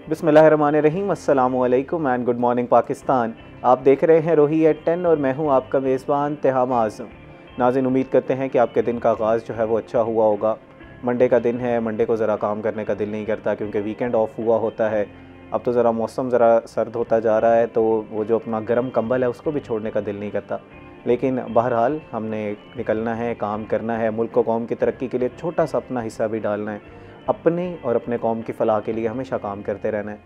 बिस्मिल्लाहिर्रहमानिर्रहीम, अस्सलामु अलैकुम एंड गुड मॉर्निंग पाकिस्तान। आप देख रहे हैं रोही एट 10 और मैं हूं आपका मेज़बान तिहाम आज़म। नाज़रीन, उम्मीद करते हैं कि आपके दिन का आगाज़ जो है वो अच्छा हुआ होगा। मंडे का दिन है, मंडे को ज़रा काम करने का दिल नहीं करता क्योंकि वीकेंड ऑफ हुआ होता है। अब तो ज़रा मौसम ज़रा सर्द होता जा रहा है तो वो जो अपना गर्म कंबल है उसको भी छोड़ने का दिल नहीं करता। लेकिन बहरहाल हमने निकलना है, काम करना है, मुल्क व कौम की तरक्की के लिए छोटा सा अपना हिस्सा भी डालना है। अपने और अपने कौम की फ़लाह के लिए हमेशा काम करते रहना है।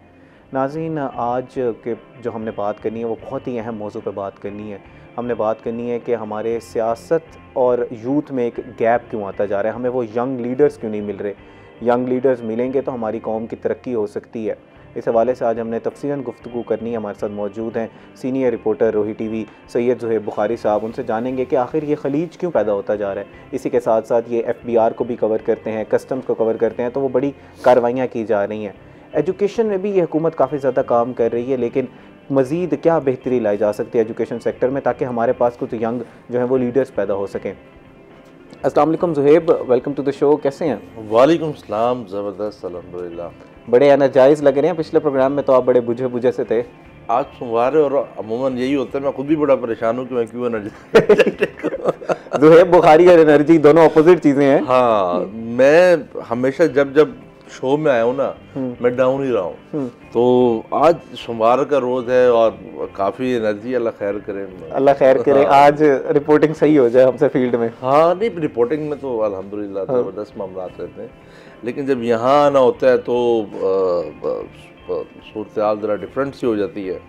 नाज़रीन, आज के जो हमने बात करनी है वो बहुत ही अहम मौजू पे बात करनी है। हमने बात करनी है कि हमारे सियासत और यूथ में एक गैप क्यों आता जा रहा है, हमें वो यंग लीडर्स क्यों नहीं मिल रहे। यंग लीडर्स मिलेंगे तो हमारी कौम की तरक्की हो सकती है। इस हवाले से आज हमने तफसीलन गुफ्तगू करनी है। हमारे साथ मौजूद हैं सीनियर रिपोर्टर रोही टीवी सैयद ज़ुहैब बुखारी साहब। उनसे जानेंगे कि आखिर ये खलीज क्यों पैदा होता जा रहा है। इसी के साथ साथ ये FBR को भी कवर करते हैं, कस्टम्स को कवर करते हैं, तो वो बड़ी कार्रवाइयाँ की जा रही हैं। एजुकेशन में भी ये हुकूमत काफ़ी ज़्यादा काम कर रही है, लेकिन मज़ीद क्या बेहतरी लाई जा सकती है एजुकेशन सेक्टर में ताकि हमारे पास कुछ यंग जो हैं वो लीडर्स पैदा हो सकें। अस्सलाम वालेकुम Zuhaib, welcome to the show. कैसे हैं? वालेकुम सलाम, ज़बरदस्त, अल्हम्दुलिल्लाह। बड़े एनर्जाइज लग रहे हैं। पिछले प्रोग्राम में तो आप बड़े बुझे बुझे से थे। आज सोमवार है और अमूमन यही होता है। मैं खुद भी बड़ा परेशान हूँ कि मैं क्यों एनर्जी ज़ुहैब बुखारी और एनर्जी दोनों अपोजिट चीज़ें हैं। हाँ, मैं हमेशा जब शो में आया हूँ ना, मैं डाउन ही रहा हूँ। तो आज सोमवार का रोज़ है और काफ़ी एनर्जी, अल्लाह खैर करे। अल्लाह खैर करे। हाँ। आज रिपोर्टिंग सही हो जाए हमसे फील्ड में। हाँ, नहीं, रिपोर्टिंग में तो अल्हम्दुलिल्लाह ज़बरदस्त मामला रहते हैं, लेकिन जब यहाँ आना होता है तो सूरत-ए-हाल ज़रा डिफरेंट सी हो जाती है।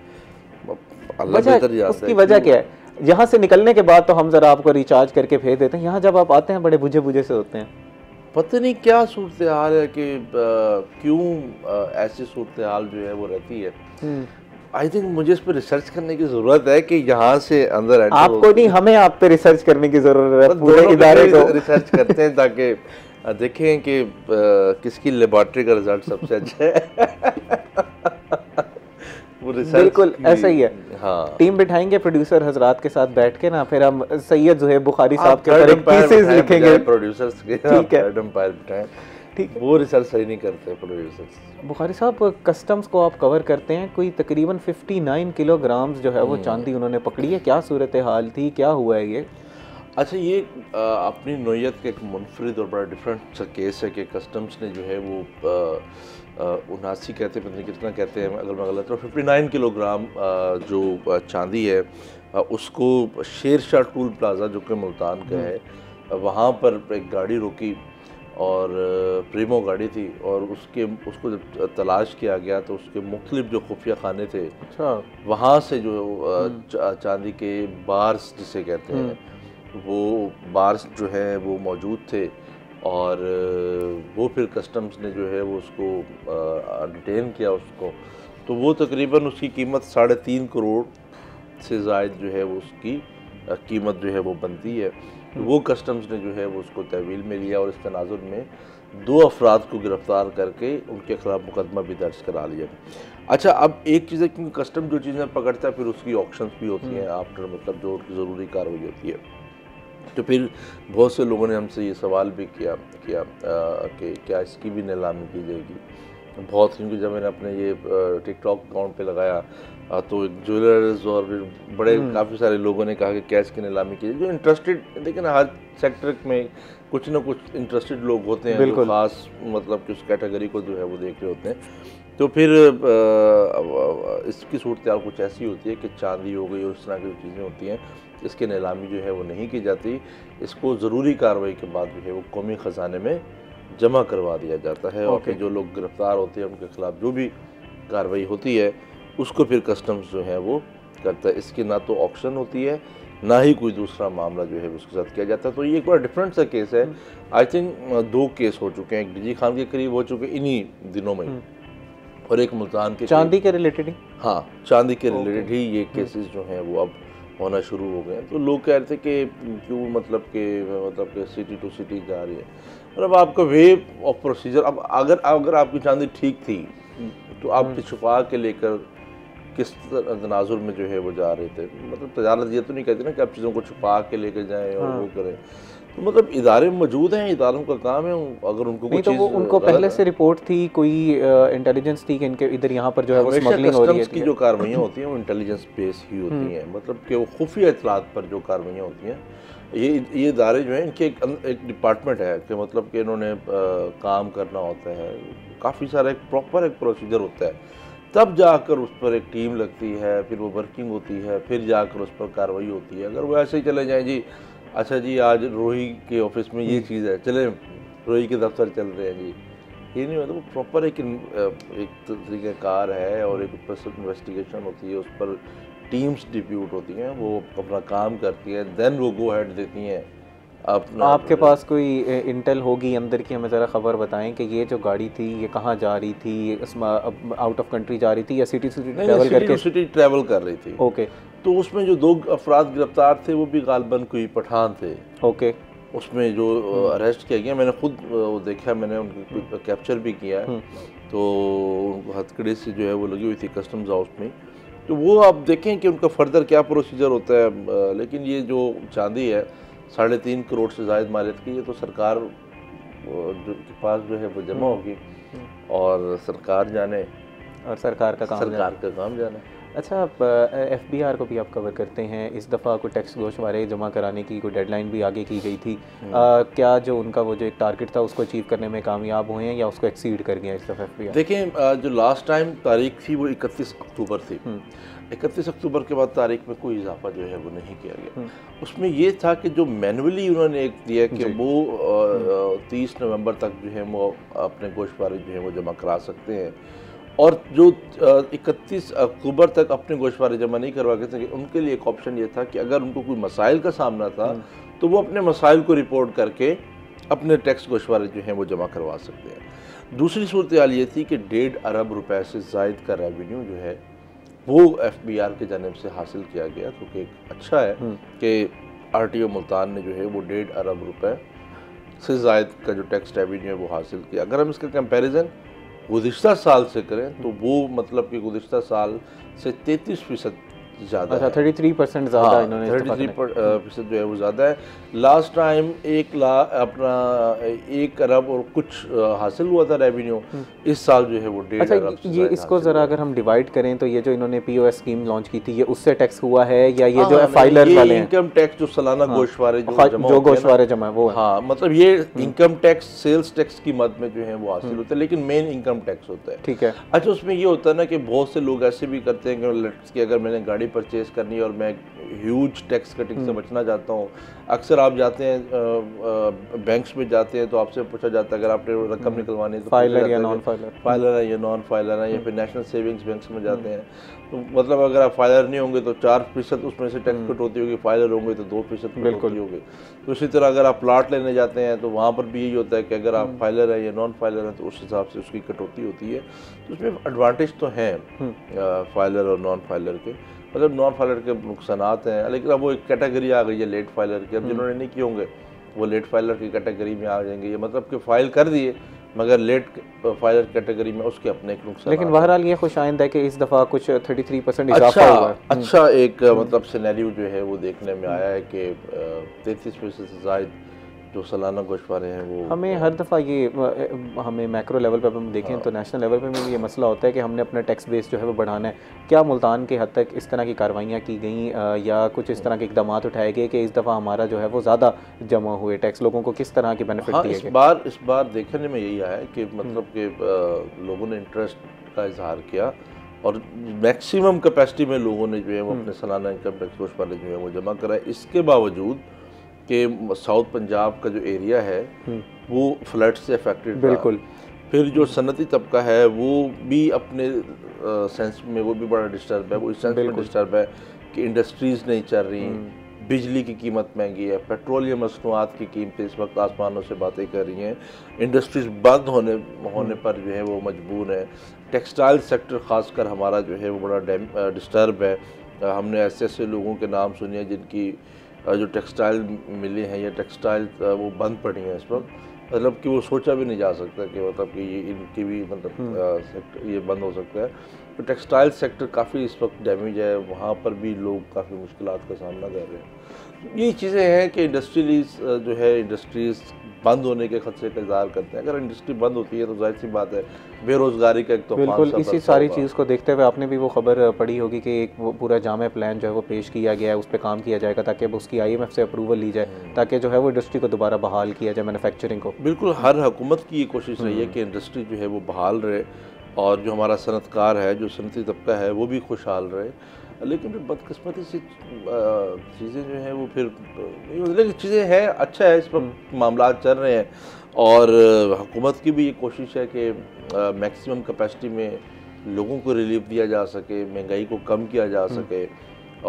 अल्लाह बेहतर जानता है। उसकी वजह क्या है? यहाँ से निकलने के बाद तो हम ज़रा आपको रिचार्ज करके भेज देते हैं, यहाँ जब आप आते हैं बड़े बुझे बुझे से होते हैं। पता नहीं क्या सूरत-ए-हाल है कि क्यों ऐसी सूरत-ए-हाल जो है वो रहती है। आई थिंक मुझे इस पर रिसर्च करने की ज़रूरत है कि यहाँ से अंदर आपको नहीं, हमें आप पे रिसर्च करने की ज़रूरत है, पूरे इदारे को रिसर्च करते हैं ताकि देखें कि किसकी लेबॉर्ट्री का रिजल्ट सबसे अच्छा है। वो बिल्कुल ऐसा ही है। हाँ, टीम बिठाएंगे प्रोड्यूसर हजरात के साथ बैठ के ना, फिर हम सैयद ज़ुहैब बुखारी साहब के ऊपर पीसेस लिखेंगे। प्रोड्यूसर्स के ठीक है, एम्पायर बिठाएं। ठीक है। वो रिसर्च सही नहीं करते प्रोड्यूसर्स। बुखारी साहब, कस्टम्स को आप कवर करते हैं, कोई तकरीबन 59 किलोग्राम्स जो है वो चांदी उन्होंने पकड़ी है। क्या सूरत हाल थी, क्या हुआ है ये? अच्छा, ये अपनी नोयत का एक मुनफरिद और बड़ा डिफरेंट सा केस है कि कस्टम्स ने जो है वो 79 कहते हैं, पता नहीं कितना कहते हैं, अगर मैं गलत हूँ, 59 किलोग्राम जो चांदी है उसको शेरशाह टूल प्लाज़ा जो कि मुल्तान का है, वहाँ पर एक गाड़ी रोकी और प्रीमो गाड़ी थी और उसको जब तलाश किया गया तो उसके मुख्तलिफ जो खुफिया खाने थे, अच्छा, वहाँ से जो चांदी के बार्स जिसे कहते हैं वो बार्स जो है वो मौजूद थे और वो फिर कस्टम्स ने जो है वो उसको डिटेन किया उसको। तो वो तकरीबन उसकी कीमत 3.5 करोड़ से ज़ायद जो है वो उसकी कीमत जो है वो बनती है। तो वो कस्टम्स ने जो है वो उसको तहवील में लिया और इस तनाजुर में 2 अफराद को गिरफ़्तार करके उनके ख़िलाफ़ मुकदमा भी दर्ज करा लिया। अच्छा, अब एक चीज़ है क्योंकि कस्टम जो चीज़ें पकड़ता है फिर उसकी ऑक्शंस भी होती हैं आफ्टर, मतलब जो ज़रूरी कार्रवाई होती है। तो फिर बहुत से लोगों ने हमसे ये सवाल भी किया कि क्या इसकी भी नीलामी की जाएगी। बहुत, क्योंकि जब मैंने अपने ये टिकटॉक अकाउंट पे लगाया तो एक ज्वेलर्स और बड़े काफ़ी सारे लोगों ने कहा कि क्या इसकी नीलामी की जाए। जो इंटरेस्टेड, लेकिन हर सेक्टर में कुछ ना कुछ इंटरेस्टेड लोग होते हैं जो ख़ास मतलब कि उस कैटेगरी को जो है वो देख रहे होते हैं। तो फिर इसकी सूरत कुछ ऐसी होती है कि चांदी हो गई और इस तरह की चीज़ें होती हैं, इसकी नीलामी जो है वो नहीं की जाती। इसको ज़रूरी कार्रवाई के बाद जो है वो कौमी ख़जाने में जमा करवा दिया जाता है और फिर जो लोग गिरफ़्तार होते हैं उनके ख़िलाफ़ जो भी कार्रवाई होती है उसको फिर कस्टम्स जो है वो करता है। इसकी ना तो ऑक्शन होती है ना ही कोई दूसरा मामला जो है उसके साथ किया जाता है। तो ये एक बड़ा डिफरेंट सा केस है। आई थिंक 2 केस हो चुके हैं, एक डीजी खान के करीब हो चुके इन्हीं दिनों में और एक मुल्तान के चांदी के रिलेटेड ही। हाँ, चांदी के रिलेटेड ही ये केसेस जो हैं वो अब होना शुरू हो गए हैं। तो लोग कह रहे थे कि क्यों मतलब कि सिटी टू सिटी जा रही है और अब आपका वे ऑफ प्रोसीजर, अब अगर आपकी चांदी ठीक थी तो आप छुपा के लेकर किस तनाजुर में जो है वो जा रहे थे। मतलब तजारत ये तो नहीं कहते ना कि आप चीज़ों को छुपा के लेकर जाएं और वो करें। तो मतलब इदारे मौजूद हैं, इदारों का काम है, अगर उनको नहीं कुछ तो वो चीज़ उनको गलत पहले है, से रिपोर्ट थी, कोई इंटेलिजेंस थी कि इनके इधर यहाँ पर जो है वो हमेशा स्मगलिंग हो रही कस्टम्स की है। जो कार्रवाइयाँ होती हैं वो इंटेलिजेंस बेस ही होती हैं, मतलब कि वो खुफिया इतलात पर जो कार्रवाइयाँ होती हैं, ये इदारे जो हैं इनके एक डिपार्टमेंट है कि मतलब कि इन्होंने काम करना होता है, काफ़ी सारा एक प्रॉपर एक प्रोसीजर होता है, तब जाकर उस पर एक टीम लगती है, फिर वो वर्किंग होती है, फिर जाकर उस पर कार्रवाई होती है। अगर वो ऐसे ही चले जाएँ जी, अच्छा जी आज रोही के ऑफिस में ये चीज़ है, चले रोही के दफ्तर चल रहे हैं जी, ये नहीं मतलब प्रॉपर एक तरीक़ाकार है और एक उस पर इन्वेस्टिगेशन होती है, उस पर टीम्स डिप्यूट होती हैं, वो अपना काम करती हैं, देन वो गो हेड देती हैं अपना। आपके पास कोई इंटेल होगी अंदर की, हमें ज़रा ख़बर बताएं कि ये जो गाड़ी थी ये कहाँ जा रही थी, आउट ऑफ कंट्री जा रही थी या सिटी से ट्रैवल करके? सिटी ट्रैवल कर रही थी। ओके। तो उसमें जो 2 अफराद गिरफ्तार थे वो भी गालबन कोई पठान थे। ओके। उसमें जो अरेस्ट किया गया, मैंने खुद वो देखा, मैंने उनको कैप्चर भी किया है, तो उनको हथकड़ी से जो है वो लगी हुई थी कस्टम्स हाउस में। तो वो आप देखें कि उनका फर्दर क्या प्रोसीजर होता है, लेकिन ये जो चांदी है 3.5 करोड़ से ज़ायद मालियत की, ये तो सरकार जो के पास जो है वो जमा होगी और सरकार जाने, और सरकार का काम जाने। अच्छा, FBR को भी आप कवर करते हैं, इस दफ़ा कोई टैक्स गोशवारे जमा कराने की कोई डेडलाइन भी आगे की गई थी, क्या जो उनका वो जो एक टारगेट था उसको अचीव करने में कामयाब हुए हैं या उसको एक्सीड कर गया इस दफ़ा FBR? देखें, जो लास्ट टाइम तारीख थी वो 31 अक्टूबर थी। 31 अक्टूबर के बाद तारीख में कोई इजाफा जो है वो नहीं किया गया। उसमें ये था कि जो मैनुअली उन्होंने एक दिया कि वो 30 नवंबर तक जो है वो अपने गोशवारे जो है वो जमा करा सकते हैं, और जो 31 अक्टूबर तक अपने गोशवारे जमा नहीं करवा के थे, उनके लिए एक ऑप्शन ये था कि अगर उनको कोई मसाइल का सामना था तो वो अपने मसाइल को रिपोर्ट करके अपने टैक्स गोशवारे जो हैं वो जमा करवा सकते हैं। दूसरी सूरत हाल ये थी कि 1.5 अरब रुपए से ज़ायद का रेवेन्यू जो है वो FBR की जानिब से हासिल किया गया, क्योंकि एक अच्छा है कि RTO मुल्तान ने जो है वो 1.5 अरब रुपए से ज़ायद का जो टैक्स रेवेन्यू है वो हासिल किया। अगर हम इसका कंपैरिजन गुज़िश्ता साल से करें तो वो मतलब कि गुज़िश्ता साल से 33% ज़्यादा। अच्छा, 33% ज़्यादा इन्होंने 33% जो है वो ज़्यादा है। लास्ट टाइम 1 अरब और कुछ हासिल हुआ था रेवेन्यू, इस साल जो है वो 1.5 अरब। अच्छा, ये इसको ज़रा अगर हम डिवाइड करें तो ये जो इन्होंने POS स्कीम लॉन्च की थी ये उससे टैक्स हुआ है या ये जो फाइलर वाले हैं इनकम टैक्स जो सालाना गोशवारे जो गोशवारे जमा है वो? हाँ, मतलब ये इनकम टैक्स सेल्स टैक्स की मद में जो है वो हासिल होता है, लेकिन मेन इनकम टैक्स होता है। ठीक है। अच्छा, उसमें ये होता है ना कि बहुत से लोग ऐसे भी करते हैं कि अगर मैंने गाड़ी परचेज करनी है और मैं ह्यूज टैक्स कटिंग से बचना चाहता हूँ, अक्सर आप जाते हैं बैंक्स में जाते हैं तो आपसे पूछा जाता है अगर आपने रकम निकलवानी है तो फाइलर या नॉन फाइलर, फाइलर है या नॉन फाइलर है, या फिर नेशनल सेविंग्स बैंक्स में जाते हैं तो मतलब अगर आप फाइलर नहीं होंगे तो 4% उसमें से टैक्स कट होती होगी, फाइलर होंगे तो 2% कट होती होगी। तो इसी तरह अगर आप प्लाट लेने जाते हैं तो वहाँ पर भी यही होता है कि अगर आप फाइलर है या नॉन फाइलर है तो उस हिसाब से उसकी कटौती होती है। तो उसमें एडवांटेज तो हैं फाइलर और नॉन फाइलर के, मतलब नॉन फाइलर के नुकसानात हैं, लेकिन अब वो एक कैटेगरी आ गई है लेट फाइलर की। अब जिन्होंने नहीं किए होंगे वो लेट फाइलर की कैटेगरी में आ जाएंगे, ये मतलब कि फ़ाइल कर दिए मगर लेट फाइलर कैटेगरी में, उसके अपने एक नुकसान। लेकिन बहरहाल ये खुशाइंद है कि इस दफ़ा कुछ 33% इजाफा हुआ है। अच्छा एक मतलब सिनेरियो जो है वो देखने में आया है कि 33% से ज़ायद जो सालाना गोशवारे हैं वो हमें हर दफ़ा ये हमें मैक्रो लेवल पर हम देखें तो नेशनल लेवल पर भी ये मसला होता है कि हमने अपना टैक्स बेस जो है वो बढ़ाना है। क्या मुल्तान के हद तक इस तरह की कार्रवाइयाँ की गई या कुछ इस तरह के इकदाम उठाए गए कि इस दफ़ा हमारा जो है वो ज़्यादा जमा हुए टैक्स, लोगों को किस तरह के बेनिफिट दिए गए? इस बार देखने में यही आया कि मतलब कि लोगों ने इंटरेस्ट का इजहार किया और मैक्सिमम कैपेसिटी में लोगों ने जो है वो अपने सालाना इनकम टैक्स गोशवारे जो है वो जमा कराए। इसके बावजूद कि साउथ पंजाब का जो एरिया है वो फ्लड से अफेक्टेड, बिल्कुल, फिर जो सनती तबका है वो भी अपने सेंस में वो भी बड़ा डिस्टर्ब है, वो इस सेंस में डिस्टर्ब है कि इंडस्ट्रीज़ नहीं चल रही, बिजली की कीमत महंगी है, पेट्रोलियम मसनूआत की कीमतें इस वक्त आसमानों से बातें कर रही हैं, इंडस्ट्रीज़ बंद होने पर जो है वो मजबूर है। टेक्सटाइल सेक्टर ख़ासकर हमारा जो है वो बड़ा डिस्टर्ब है। हमने ऐसे ऐसे लोगों के नाम सुने जिनकी जो टेक्सटाइल मिलें हैं या टेक्सटाइल वो बंद पड़ी हैं इस वक्त, मतलब कि वो सोचा भी नहीं जा सकता कि मतलब कि ये इनकी भी मतलब सेक्टर ये बंद हो सकता है। तो टेक्सटाइल सेक्टर काफ़ी इस वक्त डैमेज है, वहाँ पर भी लोग काफ़ी मुश्किलात का सामना कर रहे हैं। यही चीज़ें हैं कि इंडस्ट्रियलीज जो है इंडस्ट्रीज़ बंद होने के खतरे का इंतजार करते हैं। अगर इंडस्ट्री बंद होती है तो जाहिर सी बात है बेरोज़गारी का एक तो बिल्कुल इसी सारी चीज़ को देखते हुए आपने भी वो खबर पढ़ी होगी कि एक वो पूरा जामे प्लान जो है वो पेश किया गया है, उस पर काम किया जाएगा ताकि अब उसकी IMF से अप्रूवल ली जाए ताकि जो है वो इंडस्ट्री को दोबारा बहाल किया जाए, मैन्युफैक्चरिंग को। बिल्कुल हर हुकूमत की ये कोशिश रही है कि इंडस्ट्री जो है वो बहाल रहे और जो हमारा सनतकार है, जो सनती तबका है वो भी खुशहाल रहे। लेकिन फिर बदकिस्मती से चीज़ें जो हैं वो फिर लेकिन चीज़ें हैं, अच्छा है, इस पर मामला चल रहे हैं और हुकूमत की भी ये कोशिश है कि मैक्सिमम कैपेसिटी में लोगों को रिलीफ दिया जा सके, महंगाई को कम किया जा सके।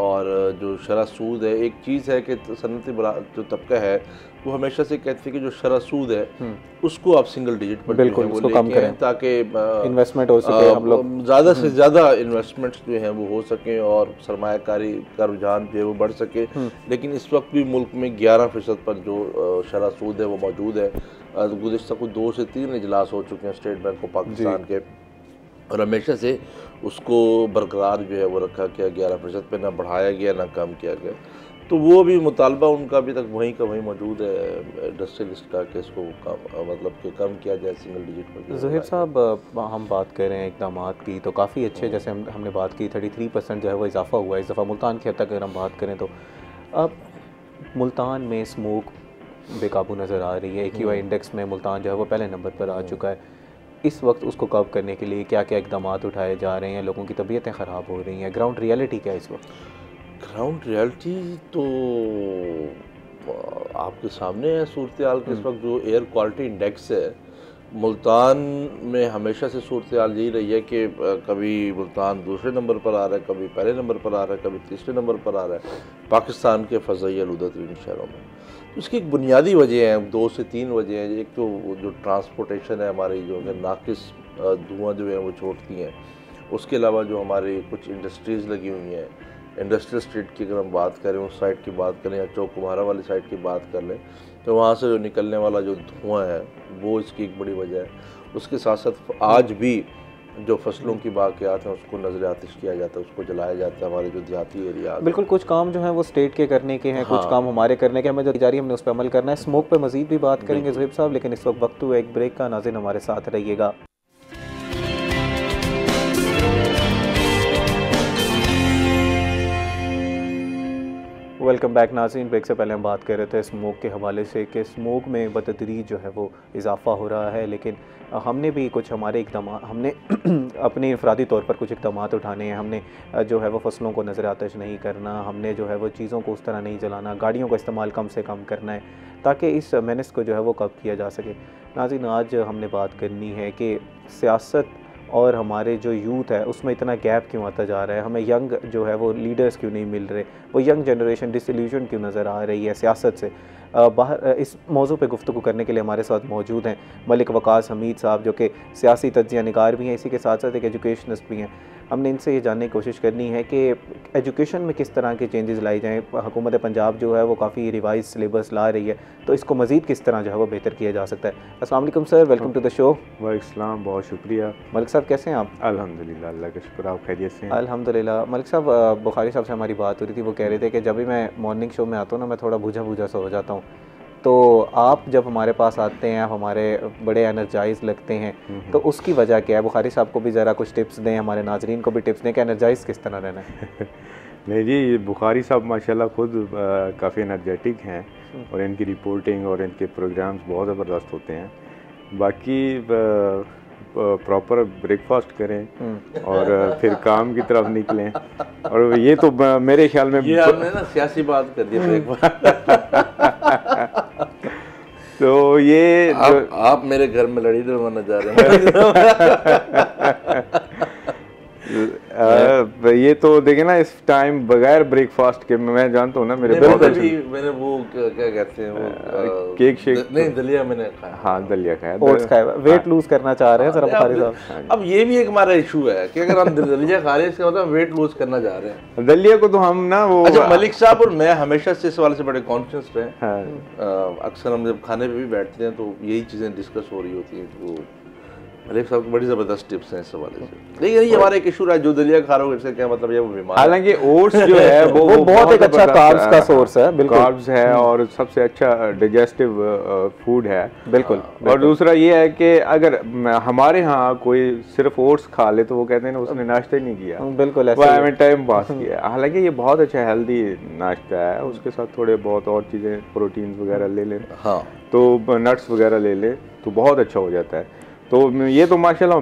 और जो शरह सूद है, एक चीज़ है कि सनती जो तबका है वो हमेशा से कहते हैं कि जो शरह सूद है उसको आप सिंगल डिजिट पर बिल्कुल उसको कम करें ताकि इन्वेस्टमेंट हो सके, हम लोग ज़्यादा से ज़्यादा इन्वेस्टमेंट्स जो हैं वो हो सकें और सरमायाकारी का रुझान जो है वो बढ़ सके। लेकिन इस वक्त भी मुल्क में 11% पर जो शरह सूद है वो मौजूद है। गुज़िश्ता को 2 से 3 इजलास हो चुके हैं स्टेट बैंक ऑफ पाकिस्तान के और हमेशा से उसको बरकरार जो है वो रखा गया, 11% पे ना बढ़ाया गया ना कम किया गया। तो वो भी मुतालबा उनका अभी तक वहीं का वहीं मौजूद है इंडस्ट्रियलिस्ट का कि इसको मतलब कि कम किया जाए, सिंगल डिजिट पर। ज़हीर साहब हम बात कर रहे हैं इक़दामात की तो काफ़ी अच्छे, जैसे हमने बात की 33% जो है वो इजाफा हुआ है इस दफ़ा मुल्तान की हद तक अगर हम बात करें तो। अब मुल्तान में स्मोक बेकाबू नज़र आ रही है, AQI इंडेक्स में मुल्तान जो है वो पहले नंबर पर आ चुका है। इस वक्त उसको कव करने के लिए क्या क्या इक़दाम उठाए जा रहे हैं? लोगों की तबीयतें ख़राब हो रही हैं, ग्राउंड रियलिटी क्या है इस वक्त? ग्राउंड रियलिटी तो आपके सामने है सूरत हाल के। इस वक्त जो एयर क्वालिटी इंडेक्स है मुल्तान में हमेशा से सूरत हाल यही रही है कि कभी मुल्तान दूसरे नंबर पर आ रहा है, कभी पहले नंबर पर आ रहा है, कभी तीसरे नंबर पर आ रहा है पाकिस्तान के फ़ज़ाई आलूदा तरीन शहरों में। इसकी एक बुनियादी वजह हैं, 2 से 3 वजह हैं। एक तो जो ट्रांसपोर्टेशन है हमारी, जो है नाकिस धुआं जो है वो छोड़ती हैं। उसके अलावा जो हमारी कुछ इंडस्ट्रीज़ लगी हुई हैं, इंडस्ट्रियल स्ट्रीट की अगर हम बात करें, उस साइड की बात करें या चौक कुम्हारा वाली साइड की बात कर लें, तो वहाँ से जो निकलने वाला जो धुआं है वो इसकी एक बड़ी वजह है। उसके साथ साथ आज भी जो फसलों की बाक़ियात हैं उसको नज़र आतिश किया जाता है, उसको जलाया जाता है हमारे जो देहाती एरिया। बिल्कुल कुछ काम जो है वो स्टेट के करने के हैं, कुछ काम हमारे करने के, हमें जो जारी हमने उस पर अमल करना है। स्मोक पे मज़ीद भी बात करेंगे ज़हीर साहब, लेकिन इस वक्त हुआ एक ब्रेक का। नाज़रीन हमारे साथ रहिएगा। वेलकम बैक नाज़रीन। ब्रेक से पहले हम बात कर रहे थे स्मोक के हवाले से कि स्मोक में बतदरीज जो है वो इजाफ़ा हो रहा है, लेकिन हमने भी कुछ हमारे इक़दाम हमने अपने इनफरादी तौर पर कुछ इक़दाम उठाने हैं। हमने जो है वो फसलों को नज़र आतिश नहीं करना, हमने जो है वो चीज़ों को उस तरह नहीं जलाना, गाड़ियों का इस्तेमाल कम से कम करना है ताकि इस मेनेस को जो है वो कम किया जा सके। नाज़रीन आज हमने बात करनी है कि सियासत और हमारे जो यूथ है उसमें इतना गैप क्यों आता जा रहा है, हमें यंग जो है वो लीडर्स क्यों नहीं मिल रहे, वो यंग जनरेशन डिसइल्यूजन क्यों नज़र आ रही है सियासत से। बाहर इस मौजू पे गुफ्तगू करने के लिए हमारे साथ मौजूद हैं मलिक वकास हमीद साहब, जो कि सियासी तज्ज़िया निगार भी हैं, इसी के साथ साथ एक एजुकेशनिस्ट भी हैं। हमने इनसे ये जानने की कोशिश करनी है कि एजुकेशन में किस तरह के चेंजेस लाई जाएँ। हुकूमत पंजाब जो है वो काफ़ी रिवाइज सिलेबस ला रही है, तो इसको मज़ीद किस तरह जो है वो बेहतर किया जा सकता है। अस्सलाम वालेकुम sir, welcome to the show. वालेकुम, बहुत शुक्रिया। मलिक साहब कैसे हैं आप? अल्हम्दुलिल्लाह, अल्लाह का शुक्र, आप खैरियत से हैं? अल्हम्दुलिल्लाह। मलिक साहब बुखारी साहब से हमारी बात हो रही थी, वो कह रहे थे कि जब भी मैं मॉर्निंग शो में आता हूँ ना मैं थोड़ा भूजा भूजा सा हो जाता हूँ, तो आप जब हमारे पास आते हैं आप हमारे बड़े एनर्जाइज लगते हैं, तो उसकी वजह क्या है? बुखारी साहब को भी ज़रा कुछ टिप्स दें, हमारे नाजरीन को भी टिप्स दें कि एनर्जाइज किस तरह रहना है। नहीं जी, बुखारी साहब माशाल्लाह खुद काफ़ी एनर्जेटिक हैं और इनकी रिपोर्टिंग और इनके प्रोग्राम्स बहुत ज़बरदस्त होते हैं। बाकी प्रॉपर ब्रेकफास्ट करें और फिर काम की तरफ निकलें। और ये तो मेरे ख्याल में ये आपने ना सियासी बात कर दी ब्रेकफास्ट। तो ये आप मेरे घर में लड़ी डलवाना जा रहे हैं। ये तो देखे ना इस टाइम बगैर ब्रेकफास्ट के मैं जानता हूँ ना मेरे बहुत अच्छे मैंने वो क्या कहते हैं वो केक शेक नहीं दलिया मैंने खाया। हाँ दलिया खाया, ओट्स खाया, वेट लूज करना चाह रहे हैं सर बुखारी साहब। अब ये भी एक हमारा इशू है कि अगर हम दलिया खा रहे हैं इसका मतलब वेट लूज करना चाह रहे हैं। दलिया को तो हम ना वो अच्छा मलिक साहब और मैं हमेशा से इस वाले से बड़े कॉन्शियस रहे। हाँ। अक्सर हम जब खाने पे भी बैठते हैं तो यही चीज़ें डिस्कस हो रही होती हैं। तो मलिक साहब की बड़ी ज़बरदस्त टिप्स हैं इस हवाले से। लेकिन ये हमारा एक इशू रहा है, जो दलिया खा रहे हो इससे क्या मतलब है वो बीमार। हालांकि ओट्स जो है वो बहुत एक अच्छा कार्ब्स का सोर्स है, बिल्कुल कार्ब्स है और सबसे अच्छा डाइजेस्टिव फूड है, बिल्कुल। और दूसरा ये है कि अगर हमारे यहाँ कोई सिर्फ ओट्स खा ले तो वो कहते हैं ना उसने नाश्ता ही नहीं किया, बिल्कुल वो हमें टाइम पास किया। हालांकि ये बहुत अच्छा हेल्दी नाश्ता है, उसके साथ थोड़े बहुत और चीज़ें प्रोटीन वगैरह ले लें, हाँ तो नट्स वगैरह ले लें तो बहुत अच्छा हो जाता है। तो ये तो माशाल्लाह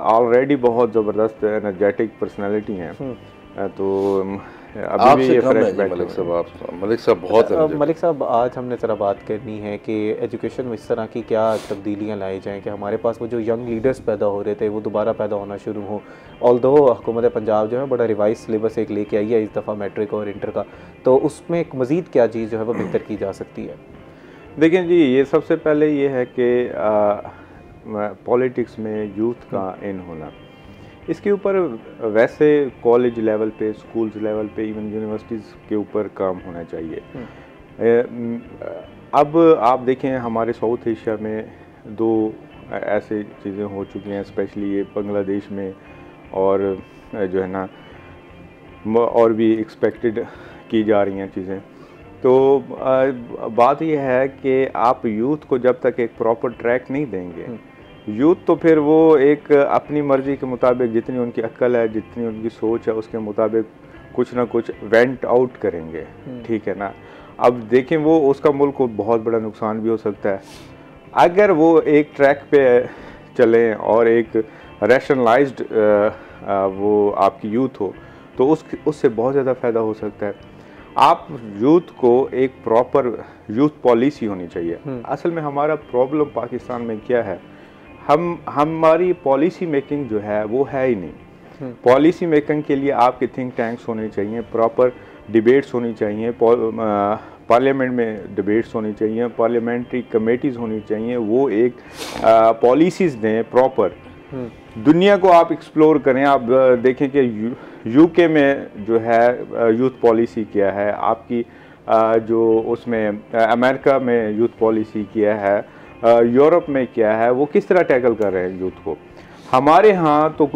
ऑलरेडी बहुत ज़बरदस्त एनर्जेटिक पर्सनालिटी हैं। तो अभी भी ये फ्रेश मलिक साहब बहुत मलिक साहब आज हमने ज़रा बात करनी है कि एजुकेशन में इस तरह की क्या तब्दीलियाँ लाई जाएँ कि हमारे पास वो जो यंग लीडर्स पैदा हो रहे थे वो दोबारा पैदा होना शुरू हो। ऑल्दो हुकूमत पंजाब जो है बड़ा रिवाइज सिलेबस एक लेके आई है इस दफ़ा मैट्रिक और इंटर का, तो उसमें एक मज़ीद क्या चीज़ जो है वो बेहतर की जा सकती है? देखें जी, ये सबसे पहले ये है कि पॉलिटिक्स में यूथ का इन होना, इसके ऊपर वैसे कॉलेज लेवल पे, स्कूल्स लेवल पे, इवन यूनिवर्सिटीज़ के ऊपर काम होना चाहिए। अब आप देखें हमारे साउथ एशिया में दो ऐसे चीज़ें हो चुकी हैं, स्पेशली ये बांग्लादेश में, और जो है ना और भी एक्सपेक्टेड की जा रही हैं चीज़ें। तो बात यह है कि आप यूथ को जब तक एक प्रॉपर ट्रैक नहीं देंगे, यूथ तो फिर वो एक अपनी मर्ज़ी के मुताबिक, जितनी उनकी अक्ल है, जितनी उनकी सोच है, उसके मुताबिक कुछ ना कुछ वेंट आउट करेंगे, ठीक है ना। अब देखें वो उसका मुल्क को बहुत बड़ा नुकसान भी हो सकता है। अगर वो एक ट्रैक पे चलें और एक रैशनलाइज्ड वो आपकी यूथ हो तो उससे बहुत ज़्यादा फ़ायदा हो सकता है। आप यूथ को एक प्रॉपर यूथ पॉलिसी होनी चाहिए। असल में हमारा प्रॉब्लम पाकिस्तान में क्या है, हमारी पॉलिसी मेकिंग जो है वो है ही नहीं। पॉलिसी मेकिंग के लिए आपके थिंक टैंक्स होने चाहिए, प्रॉपर डिबेट्स होनी चाहिए, पार्लियामेंट में डिबेट्स होनी चाहिए, पार्लियामेंट्री कमेटीज़ होनी चाहिए, वो एक पॉलिसीज़ दें प्रॉपर। दुनिया को आप एक्सप्लोर करें, आप देखें कि यूके में जो है यूथ पॉलिसी क्या है, आपकी जो उसमें अमेरिका में यूथ पॉलिसी क्या है, यूरोप में क्या है, वो किस तरह टैकल कर रहे हैं यूथ को। हमारे यहाँ तो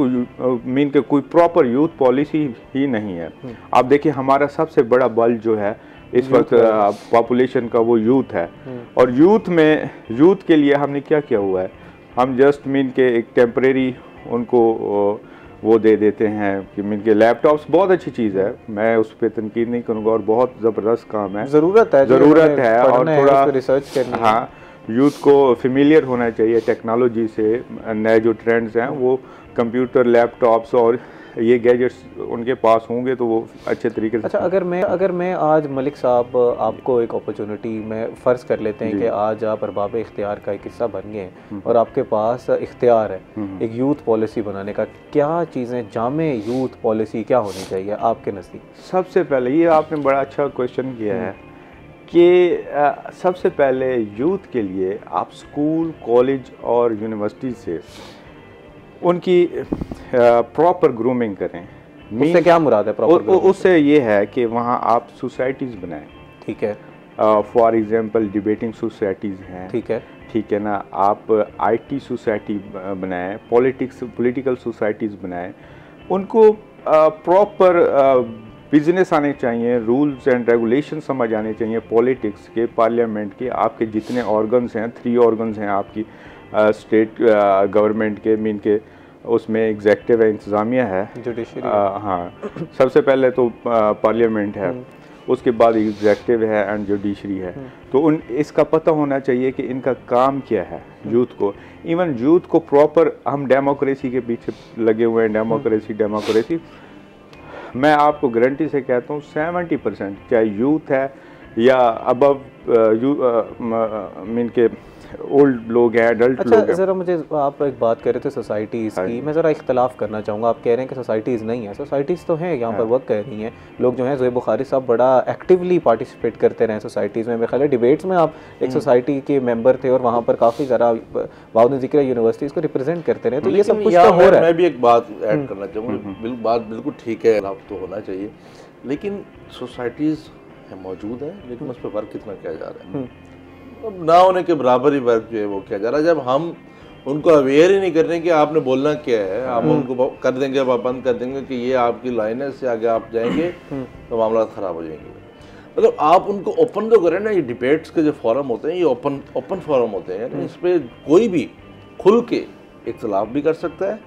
मीन के कोई प्रॉपर यूथ पॉलिसी ही नहीं है। आप देखिए हमारा सबसे बड़ा बल जो है इस वक्त पॉपुलेशन का वो यूथ है, और यूथ के लिए हमने क्या किया हुआ है, हम जस्ट मीन के एक टेम्परेरी उनको वो दे देते हैं कि मीन के लैपटॉप्स बहुत अच्छी चीज़ है, मैं उस पर तनकीद नहीं करूँगा, और बहुत ज़बरदस्त काम है, ज़रूरत है और थोड़ा रिसर्च करनी। हाँ, यूथ को फेमिलियर होना चाहिए टेक्नोलॉजी से, नए जो ट्रेंड्स हैं वो कंप्यूटर, लैपटॉप्स और ये गैजेट्स उनके पास होंगे तो वो अच्छे तरीके से। अच्छा, अगर मैं आज मलिक साहब आपको एक अपॉर्चुनिटी में फ़र्ज़ कर लेते हैं कि आज आप अरबाब इख्तियार का एक हिस्सा बन गए हैं और आपके पास इख्तियार है एक यूथ पॉलिसी बनाने का, क्या चीज़ें जामे यूथ पॉलिसी क्या होनी चाहिए आपके नज़दीक? सबसे पहले ये आपने बड़ा अच्छा क्वेश्चन किया है कि सबसे पहले यूथ के लिए आप स्कूल, कॉलेज और यूनिवर्सिटी से उनकी प्रॉपर ग्रूमिंग करें। उससे क्या मुराद है प्रॉपर? उससे ये है कि वहाँ आप सोसाइटीज़ बनाएं, ठीक है। फॉर एग्जांपल डिबेटिंग सोसाइटीज़ हैं, ठीक है ना, आप आईटी सोसाइटी बनाएं, पॉलिटिकल सोसाइटीज़ बनाएं, उनको प्रॉपर बिजनेस आने चाहिए, रूल्स एंड रेगुलेशन समझ आने चाहिए, पॉलिटिक्स के, पार्लियामेंट के, आपके जितने ऑर्गन्स हैं, 3 ऑर्गन्स हैं आपकी स्टेट गवर्नमेंट के, मीन के उसमें एग्जेक्टिव है, इंतज़ामिया है, जुडिशरी, हाँ सबसे पहले तो पार्लियामेंट है, उसके बाद एग्जेक्टिव है एंड जुडिशरी है। तो इसका पता होना चाहिए कि इनका काम क्या है यूथ को। इवन यूथ को प्रॉपर, हम डेमोक्रेसी के पीछे लगे हुए हैं, डेमोक्रेसी मैं आपको गारंटी से कहता हूँ 70% चाहे यूथ है या अबव मीन के ओल्ड लोग हैं, एडल्ट अच्छा, लोग हैं। ज़रा मुझे आप एक बात कर रहे थे सोसाइटीज़ की, मैं ज़रा इख्तलाफ करना चाहूँगा। आप कह रहे हैं कि सोसाइटीज़ नहीं है, सोसाइटीज़ तो हैं, यहाँ पर वर्क कर रही हैं लोग जो हैं। ज़ोहेब बुखारी साहब बड़ा एक्टिवली पार्टिसिपेट करते रहे सोसाइटीज़ में। मेरे ख्याल है डिबेट्स में आप एक सोसाइटी के मेंबर थे और वहाँ पर काफ़ी ज़रा वाउन ज़िक्र यूनिवर्सिटीज़ को रिप्रेजेंट करते रहे, तो ये सब कुछ तो हो रहा है। मैं भी एक बात ऐड करना चाहूँगा, बात बिल्कुल ठीक है, आप तो होना चाहिए, लेकिन सोसाइटीज़ मौजूद है, लेकिन उस पर वर्क कितना किया जा रहा है? अब ना होने के बराबर ही वर्क जो है वो किया जा रहा है। जब हम उनको अवेयर ही नहीं कर रहे कि आपने बोलना क्या है, हम उनको कर देंगे, अब अपन कर देंगे कि ये आपकी लाइन है, इससे आगे आप जाएंगे तो मामला ख़राब हो जाएंगे। मतलब आप उनको ओपन तो करें ना। ये डिबेट्स के जो फोरम होते हैं, ये ओपन फोरम होते हैं, इस पर कोई भी खुल के इख्तलाफ भी कर सकता है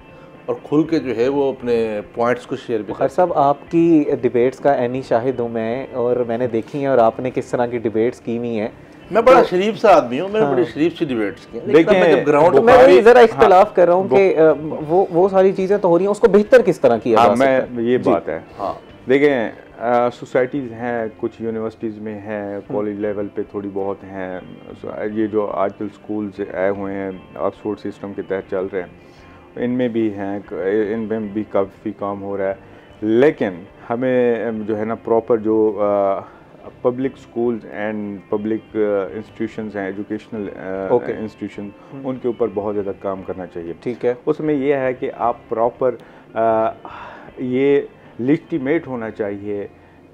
और खुल के जो है वो अपने पॉइंट्स को शेयर भी। खैर साहब, आपकी डिबेट्स का ऐनी शाहिद हूँ मैं, और मैंने देखी है और आपने किस तरह की डिबेट्स की हुई हैं। मैं बड़ा शरीफ सा आदमी हूँ, मैंने बड़ी शरीफ सी डिबेट्स की, लेकिन जब ग्राउंड तो मैं भी जरा इख्तलाफ कर रहा हूँ कि वो सारी चीज़ें तो हो रही हैं, उसको बेहतर किस तरह किया जा सकता है। मैं ये बात है। हाँ, देखें, सोसाइटीज़ हैं, कुछ यूनिवर्सिटीज़ में हैं, कॉलेज लेवल पे थोड़ी बहुत हैं। ये जो आजकल स्कूल्स आए हुए हैं ऑक्सफोर्ड सिस्टम के तहत चल रहे हैं, इनमें भी हैं, इनमें भी काफ़ी काम हो रहा है। लेकिन हमें जो है ना प्रॉपर जो public schools and public institutions हैं, एजुकेशनल इंस्टीट्यूशन, उनके ऊपर बहुत ज़्यादा काम करना चाहिए। ठीक है, उसमें यह है कि आप प्रॉपर ये लिस्टिमेट होना चाहिए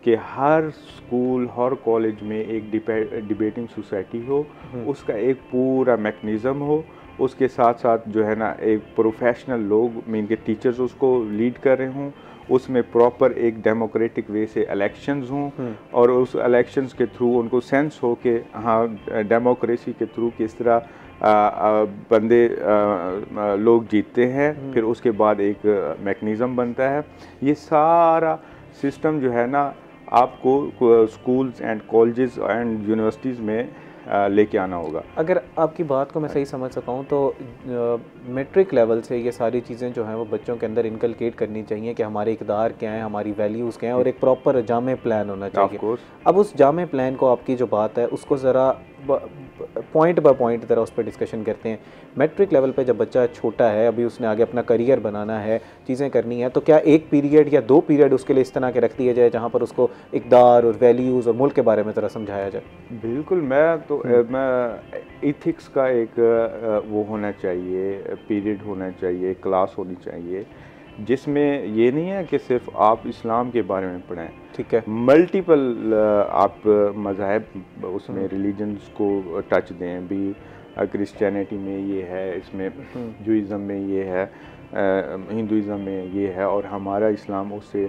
कि हर स्कूल, हर कॉलेज में एक डिबेटिंग सोसाइटी हो, उसका एक पूरा मैकेनिज़्म हो। उसके साथ साथ जो है ना एक प्रोफेशनल लोग, मीन के टीचर्स उसको लीड कर रहे हों, उसमें प्रॉपर एक डेमोक्रेटिक वे से इलेक्शंस हों और उस इलेक्शंस के थ्रू उनको सेंस हो कि हाँ, डेमोक्रेसी के थ्रू किस तरह बंदे लोग जीतते हैं, फिर उसके बाद एक मैकेनिज़्म बनता है। ये सारा सिस्टम जो है ना आपको schools and colleges and universities में लेके आना होगा। अगर आपकी बात को मैं सही समझ सका हूँ तो मैट्रिक लेवल से ये सारी चीज़ें जो हैं वो बच्चों के अंदर इनकलकेट करनी चाहिए कि हमारे इक़दार क्या हैं, हमारी वैल्यूज़ क्या हैं, और एक प्रॉपर जामे प्लान होना चाहिए। अब उस जामे प्लान को, आपकी जो बात है उसको ज़रा पॉइंट बाय पॉइंट ज़रा उस पर डिस्कशन करते हैं। मैट्रिक लेवल पे जब बच्चा छोटा है, अभी उसने आगे अपना करियर बनाना है, चीज़ें करनी है, तो क्या एक पीरियड या 2 पीरियड उसके लिए इस तरह के रख दिया जाए जहाँ पर उसको इक़दार और वैल्यूज़ और मुल्क के बारे में ज़रा समझाया जाए? बिल्कुल, मैं इथिक्स का एक वो होना चाहिए, पीरियड होना चाहिए, क्लास होनी चाहिए, जिसमें ये नहीं है कि सिर्फ आप इस्लाम के बारे में पढ़ें। ठीक है, मल्टीपल आप मज़ाहब उसमें रिलीजन्स को टच दें भी। क्रिश्चियनिटी में ये है, इसमें जूइज़म में ये है, हिंदुइज़म में ये है, और हमारा इस्लाम उससे,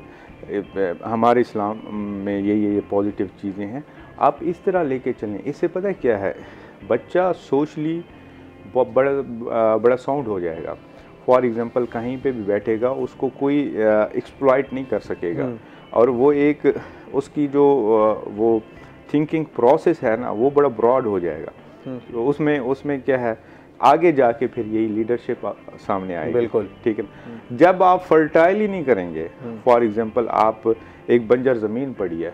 हमारे इस्लाम में ये पॉजिटिव चीज़ें हैं। आप इस तरह लेके चलें। इससे पता है क्या है, बच्चा सोशली बड़ा साउंड हो जाएगा। फॉर एग्ज़ाम्पल, कहीं पे भी बैठेगा उसको कोई एक्सप्लॉइट नहीं कर सकेगा, और वो एक उसकी जो वो थिंकिंग प्रोसेस है ना, वो बड़ा ब्रॉड हो जाएगा। तो उसमें क्या है, आगे जाके फिर यही लीडरशिप सामने आएगी। बिल्कुल ठीक है। जब आप फर्टाइल ही नहीं करेंगे, फॉर एग्ज़ाम्पल आप एक बंजर ज़मीन पड़ी है,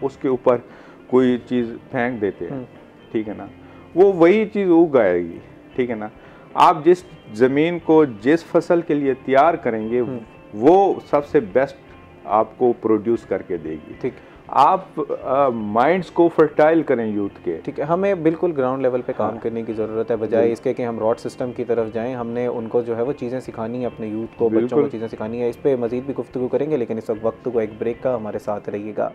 उसके ऊपर कोई चीज़ फेंक देते हैं, ठीक है ना, वो वही चीज़ उग आएगी। ठीक है ना। आप जिस ज़मीन को जिस फसल के लिए तैयार करेंगे वो सबसे बेस्ट आपको प्रोड्यूस करके देगी। ठीक, आप माइंड्स को फर्टाइल करें यूथ के। ठीक है, हमें बिल्कुल ग्राउंड लेवल पे काम करने की ज़रूरत है, बजाय इसके कि हम रॉड सिस्टम की तरफ जाएं। हमने उनको जो है वो चीज़ें सिखानी है, अपने यूथ को, बच्चों को चीज़ें सिखानी है। इस पर मज़ीद भी गुफ्तगू करेंगे, लेकिन इस वक्त को एक ब्रेक का, हमारे साथ रहिएगा।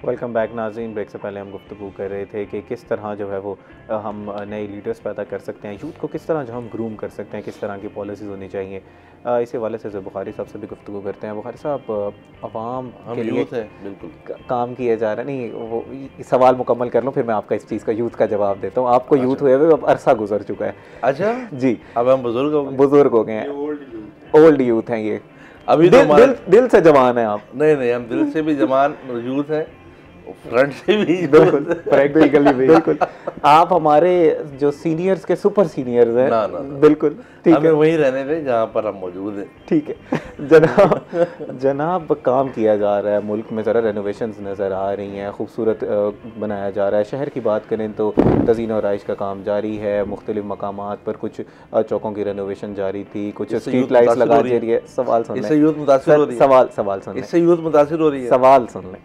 वेलकम बैक नाज़रीन। ब्रेक से पहले हम गुफ्तगू कर रहे थे कि किस तरह जो है वो हम नए लीडर्स पैदा कर सकते हैं, यूथ को किस तरह जो हम ग्रूम कर सकते हैं, किस तरह की पॉलिसीज़ होनी चाहिए। इसी हवाले से ज़ोहेब बुखारी साहब से भी गुफ्तगू करते हैं। बुखारी साहब, अवाम के लिए बिल्कुल काम किया जा रहा है, नहीं वो सवाल मुकम्मल कर लूँ फिर मैं आपका इस चीज़ का यूथ का जवाब देता हूँ। आपको यूथ हुए हुए अब अरसा गुजर चुका है। अच्छा जी, अब हम बुजुर्ग हो गए हैं, ओल्ड यूथ हैं। ये अभी दिल से जवान है आप? नहीं, हम दिल से भी जवान यूथ हैं, फ्रंट से भी बिल्कुल प्रैक्टिकली भी बिल्कुल। आप हमारे जो सीनियर्स के सुपर सीनियर्स हैं। ना बिल्कुल ठीक हमें है, वहीं रहने दें जहाँ पर हम मौजूद हैं। ठीक है जनाब काम किया जा रहा है मुल्क में, ज़रा रेनोवेशंस नज़र आ रही हैं, खूबसूरत बनाया जा रहा है। शहर की बात करें तो तज़ीन और आइश का काम जारी है, मुख्तलिफ मकामात पर कुछ चौकों की रेनोवेशन जारी थी, कुछ स्ट्रीट लाइट्स लगा दी रही है। सवाल सुन इससे यूथ मुतासिर हो रही है। सवाल सुन लें, इससे यूथ मुतासिर हो रही है। सवाल सुन लें,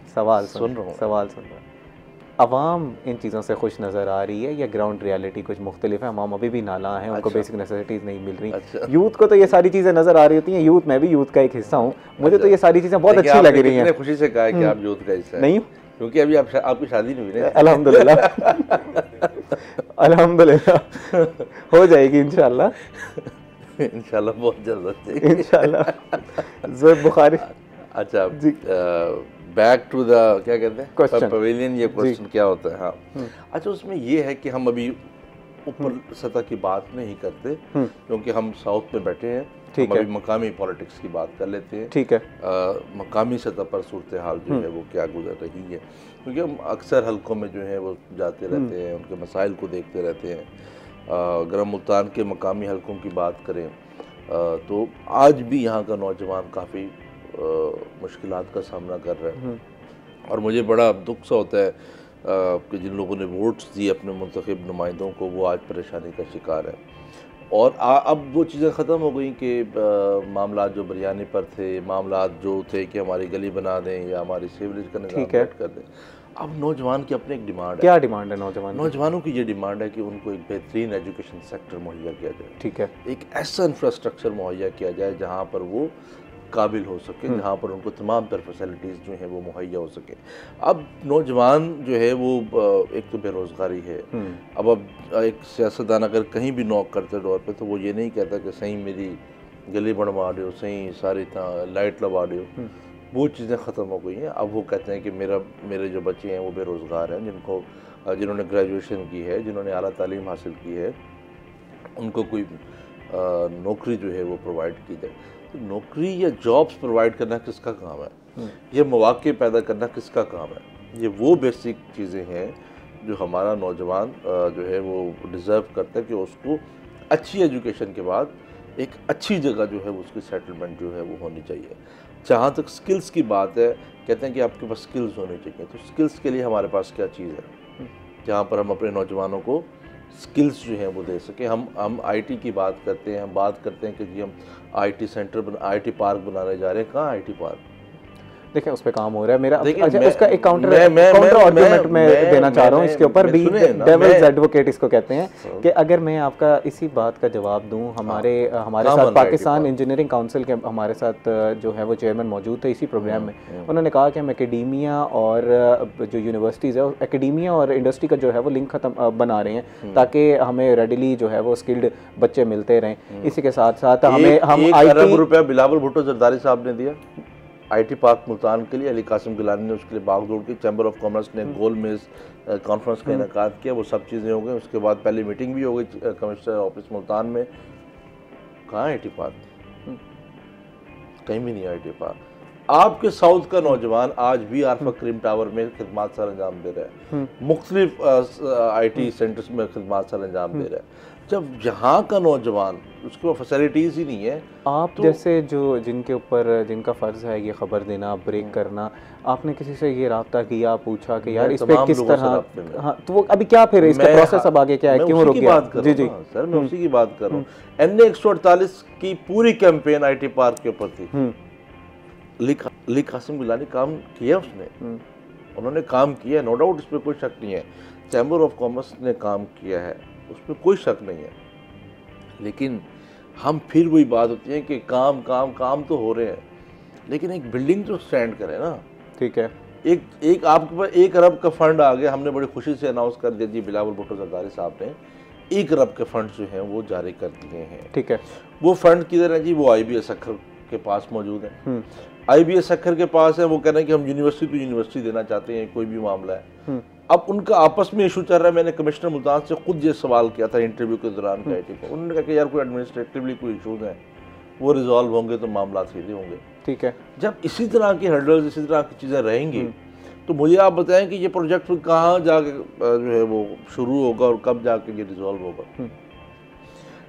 सुन रहा हूँ। सवाल सुन लें। अवाम इन चीज़ों से खुश नज़र आ रही है या ग्राउंड रियलिटी कुछ मुख्तलिफ है? अवाम अभी भी नाला हैं, उनको बेसिक नेसेसिटीज़ नहीं मिल रही। अच्छा। यूथ को तो ये सारी चीज़ें नज़र आ रही होती हैं, यूथ मैं भी यूथ का एक हिस्सा हूँ, मुझे तो ये सारी चीज़ें बहुत अच्छी लग रही हैं। खुशी से कहा है कि आप यूथ का हिस्सा नहीं क्योंकि अभी आपकी शादी नहीं हुई ना। अल्हम्दुलिल्लाह अल्हम्दुलिल्लाह हो जाएगी इंशाल्लाह। इंशाल्लाह बहुत जल्द इंशाल्लाह। ज़ोएब बुखारी। अच्छा बैक टू द क्या कहते हैं क्वेश्चन, पवेलियन, ये क्वेश्चन क्या होता है? हाँ अच्छा, उसमें ये है कि हम अभी ऊपर सतह की बात नहीं करते क्योंकि हम साउथ में बैठे हैं, ठीक हम है, अभी मकामी पॉलिटिक्स की बात कर लेते हैं। ठीक है। मकामी सतह पर सूरत हाल जो है वो क्या गुजर रही है, क्योंकि हम अक्सर हलकों में जो है वो जाते रहते हैं, उनके मसाइल को देखते रहते हैं। अगर हम मुल्तान के मकामी हलकों की बात करें तो आज भी यहाँ का नौजवान काफ़ी मुश्किलात का सामना कर रहा है और मुझे बड़ा दुख सा होता है कि जिन लोगों ने वोट्स दिए अपने मुंतखब नुमाइंदों को, वो आज परेशानी का शिकार है। और अब वो चीज़ें ख़त्म हो गई कि मामला जो बिरयानी पर थे, मामला जो थे कि हमारी गली बना दें या हमारी सीवरेज का निज़ाम सेट कर दें। अब नौजवान की अपनी एक डिमांड है। क्या डिमांड है नौजवानों की? ये डिमांड है कि उनको एक बेहतरीन एजुकेशन सेक्टर मुहैया किया जाए, ठीक है, एक ऐसा इंफ्रास्ट्रक्चर मुहैया किया जाए जहाँ पर वो काबिल हो सके, जहाँ पर उनको तमाम तर फैसिलिटीज़ जो हैं वो मुहैया हो सके। अब नौजवान जो है वो एक तो बेरोज़गारी है। अब एक सियासतदान अगर कहीं भी नॉक करते दौर पे तो वो ये नहीं कहता कि सही मेरी गली बनवा दो, सही सारी लाइट लगा दो, वो चीज़ें ख़त्म हो गई हैं। अब वो कहते हैं कि मेरे जो बच्चे हैं वो बेरोज़गार हैं, जिन्होंने ग्रेजुएशन की है, जिन्होंने आला तालीम हासिल की है, उनको कोई नौकरी जो है वो प्रोवाइड की जाए। तो नौकरी या जॉब्स प्रोवाइड करना किसका काम है? ये मौक़े पैदा करना किसका काम है? ये वो बेसिक चीज़ें हैं जो हमारा नौजवान जो है वो डिज़र्व करता है कि उसको अच्छी एजुकेशन के बाद एक अच्छी जगह जो है वो उसकी सेटलमेंट जो है वो होनी चाहिए। जहाँ तक स्किल्स की बात है, कहते हैं कि आपके पास स्किल्स होनी चाहिए, तो स्किल्स के लिए हमारे पास क्या चीज़ है जहाँ पर हम अपने नौजवानों को स्किल्स जो हैं वो दे सकें। हम आईटी की बात करते हैं, हम बात करते हैं कि जी हम आईटी पार्क बनाने जा रहे हैं। कहाँ आईटी पार्क? देखें उस पर काम हो रहा है मेरा। अच्छा, उसका एक काउंटर आर्गुमेंट मैं देना चाह रहा हूँ इसके ऊपर भी, डेविल्स एडवोकेट इसको कहते हैं कि अगर मैं आपका इसी बात का जवाब दूं, हमारे साथ पाकिस्तान इंजीनियरिंग काउंसिल के हमारे साथ जो है वो चेयरमैन मौजूद थे इसी प्रोग्राम में, उन्होंने कहा कि हम एकेडमिया और जो यूनिवर्सिटीज़ है, एकेडमिया और इंडस्ट्री का जो है वो लिंक खत्म बना रहे हैं ताकि हमें रेडिली जो है वो स्किल्ड बच्चे मिलते रहें। इसी के साथ साथ हम ₹1 अरब बिलावल भुट्टो जरदारी साहब ने दिया आईटी पार्क मुल्तान के लिए, अली कासिम गिलानी ने उसके लिए बागदौड़ की, चैम्बर ऑफ कॉमर्स ने गोल मेज कॉन्फ्रेंस का इनेकाद किया, वो सब चीज़ें हो गई। उसके बाद पहली मीटिंग भी हो गई कमिश्नर ऑफिस मुल्तान में। कहाँ आईटी पार्क? कहीं भी नहीं आईटी पार्क। आपके साउथ का नौजवान आज भी आरफा क्रीम टावर में खिदमात सर अंजाम दे रहा है, मुख्तलिफ आईटी सेंटर्स में खिदमात सर अंजाम दे रहा है। जब यहाँ का नौजवान उसके पास फैसिलिटीज़ ही नहीं है, आप तो जैसे जो जिनका फ़र्ज़ है ये ख़बर देना, ब्रेक करना, आपने किसी से ये रब्ता किया, पूछा कि यार इस पे किस तरह? हाँ, तो वो अभी क्या फिर इसका प्रोसेस अब आगे क्या है, क्यों रुक गया? जी जी सर, मैं उसी की बात कर रहा हूँ। NA 148 की पूरी कैंपेन आईटी पार्क के ऊपर थी। अली कासिम गिलानी काम किया, उन्होंने काम किया, नो डाउट, इस पर कोई शक नहीं है। चैम्बर ऑफ कॉमर्स ने काम किया है, उसमें कोई शक नहीं है। लेकिन हम फिर वही बात होती है कि काम काम काम तो हो रहे हैं, लेकिन एक बिल्डिंग तो स्टैंड करे ना। ठीक है, एक आपके पास 1 अरब का फंड आ गया, हमने बड़ी खुशी से अनाउंस कर दिया जी, बिलावल भुट्टो जरदारी साहब ने 1 अरब के फंड जो हैं वो जारी कर दिए हैं। ठीक है, वो फंड किधर है जी? वो IBS अखर के पास मौजूद है। IBS अखर के पास है, वो कह रहे हैं कि हम यूनिवर्सिटी टू यूनिवर्सिटी देना चाहते हैं, कोई भी मामला है। अब उनका आपस में इशू चल रहा है। मैंने कमिश्नर मुल्तान से खुद ये सवाल किया था इंटरव्यू के दौरान आईटी को, उन्होंने कहा कि यार कोई एडमिनिस्ट्रेटिवली कोई इशूज़ हैं, वो रिजॉल्व होंगे तो मामला सीधे होंगे। ठीक है, जब इसी तरह की हर्डल्स, इसी तरह की चीज़ें रहेंगी तो मुझे आप बताएं कि ये प्रोजेक्ट कहाँ जाके जो है वो शुरू होगा और कब जाके ये रिजॉल्व होगा।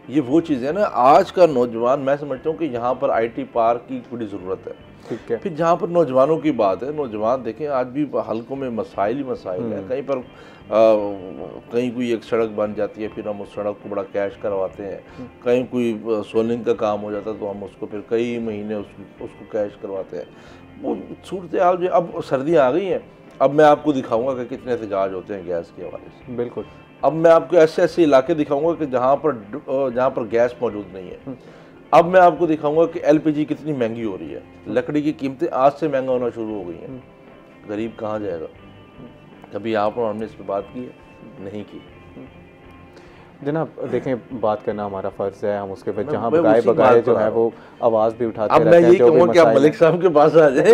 ये वो चीज़ है ना, आज का नौजवान मैं समझता हूँ कि यहाँ पर IT पार्क की बड़ी ज़रूरत है। ठीक है। फिर जहाँ पर नौजवानों की बात है, नौजवान देखें आज भी हलकों में मसाइल ही मसाइल है। कहीं पर कहीं कोई एक सड़क बन जाती है, फिर हम उस सड़क को बड़ा कैश करवाते हैं। कहीं कोई सोलिंग का काम हो जाता है तो हम उसको फिर कई महीने उसको कैश करवाते हैं। वो सूरत हाल जो, अब सर्दियाँ आ गई हैं, अब मैं आपको दिखाऊंगा कि कितने एहतजाज होते हैं गैस के हवाले से। बिल्कुल। अब मैं आपको ऐसे ऐसे इलाके दिखाऊंगा कि जहाँ पर गैस मौजूद नहीं है। अब मैं आपको दिखाऊंगा कि LPG कितनी महंगी हो रही है। लकड़ी की कीमतें आज से महंगा होना शुरू हो गई हैं। गरीब कहाँ जाएगा? कभी आप और हमने इस पर बात की है? नहीं की। जनाब देखें, बात करना हमारा फ़र्ज़ है, हम उसके बाद जहाँ बगाए बगाए जो है वो आवाज़ भी उठाते रहते हैं। अब मैं ये कहूँगा कि आप मलिक साहब के पास आ जाए।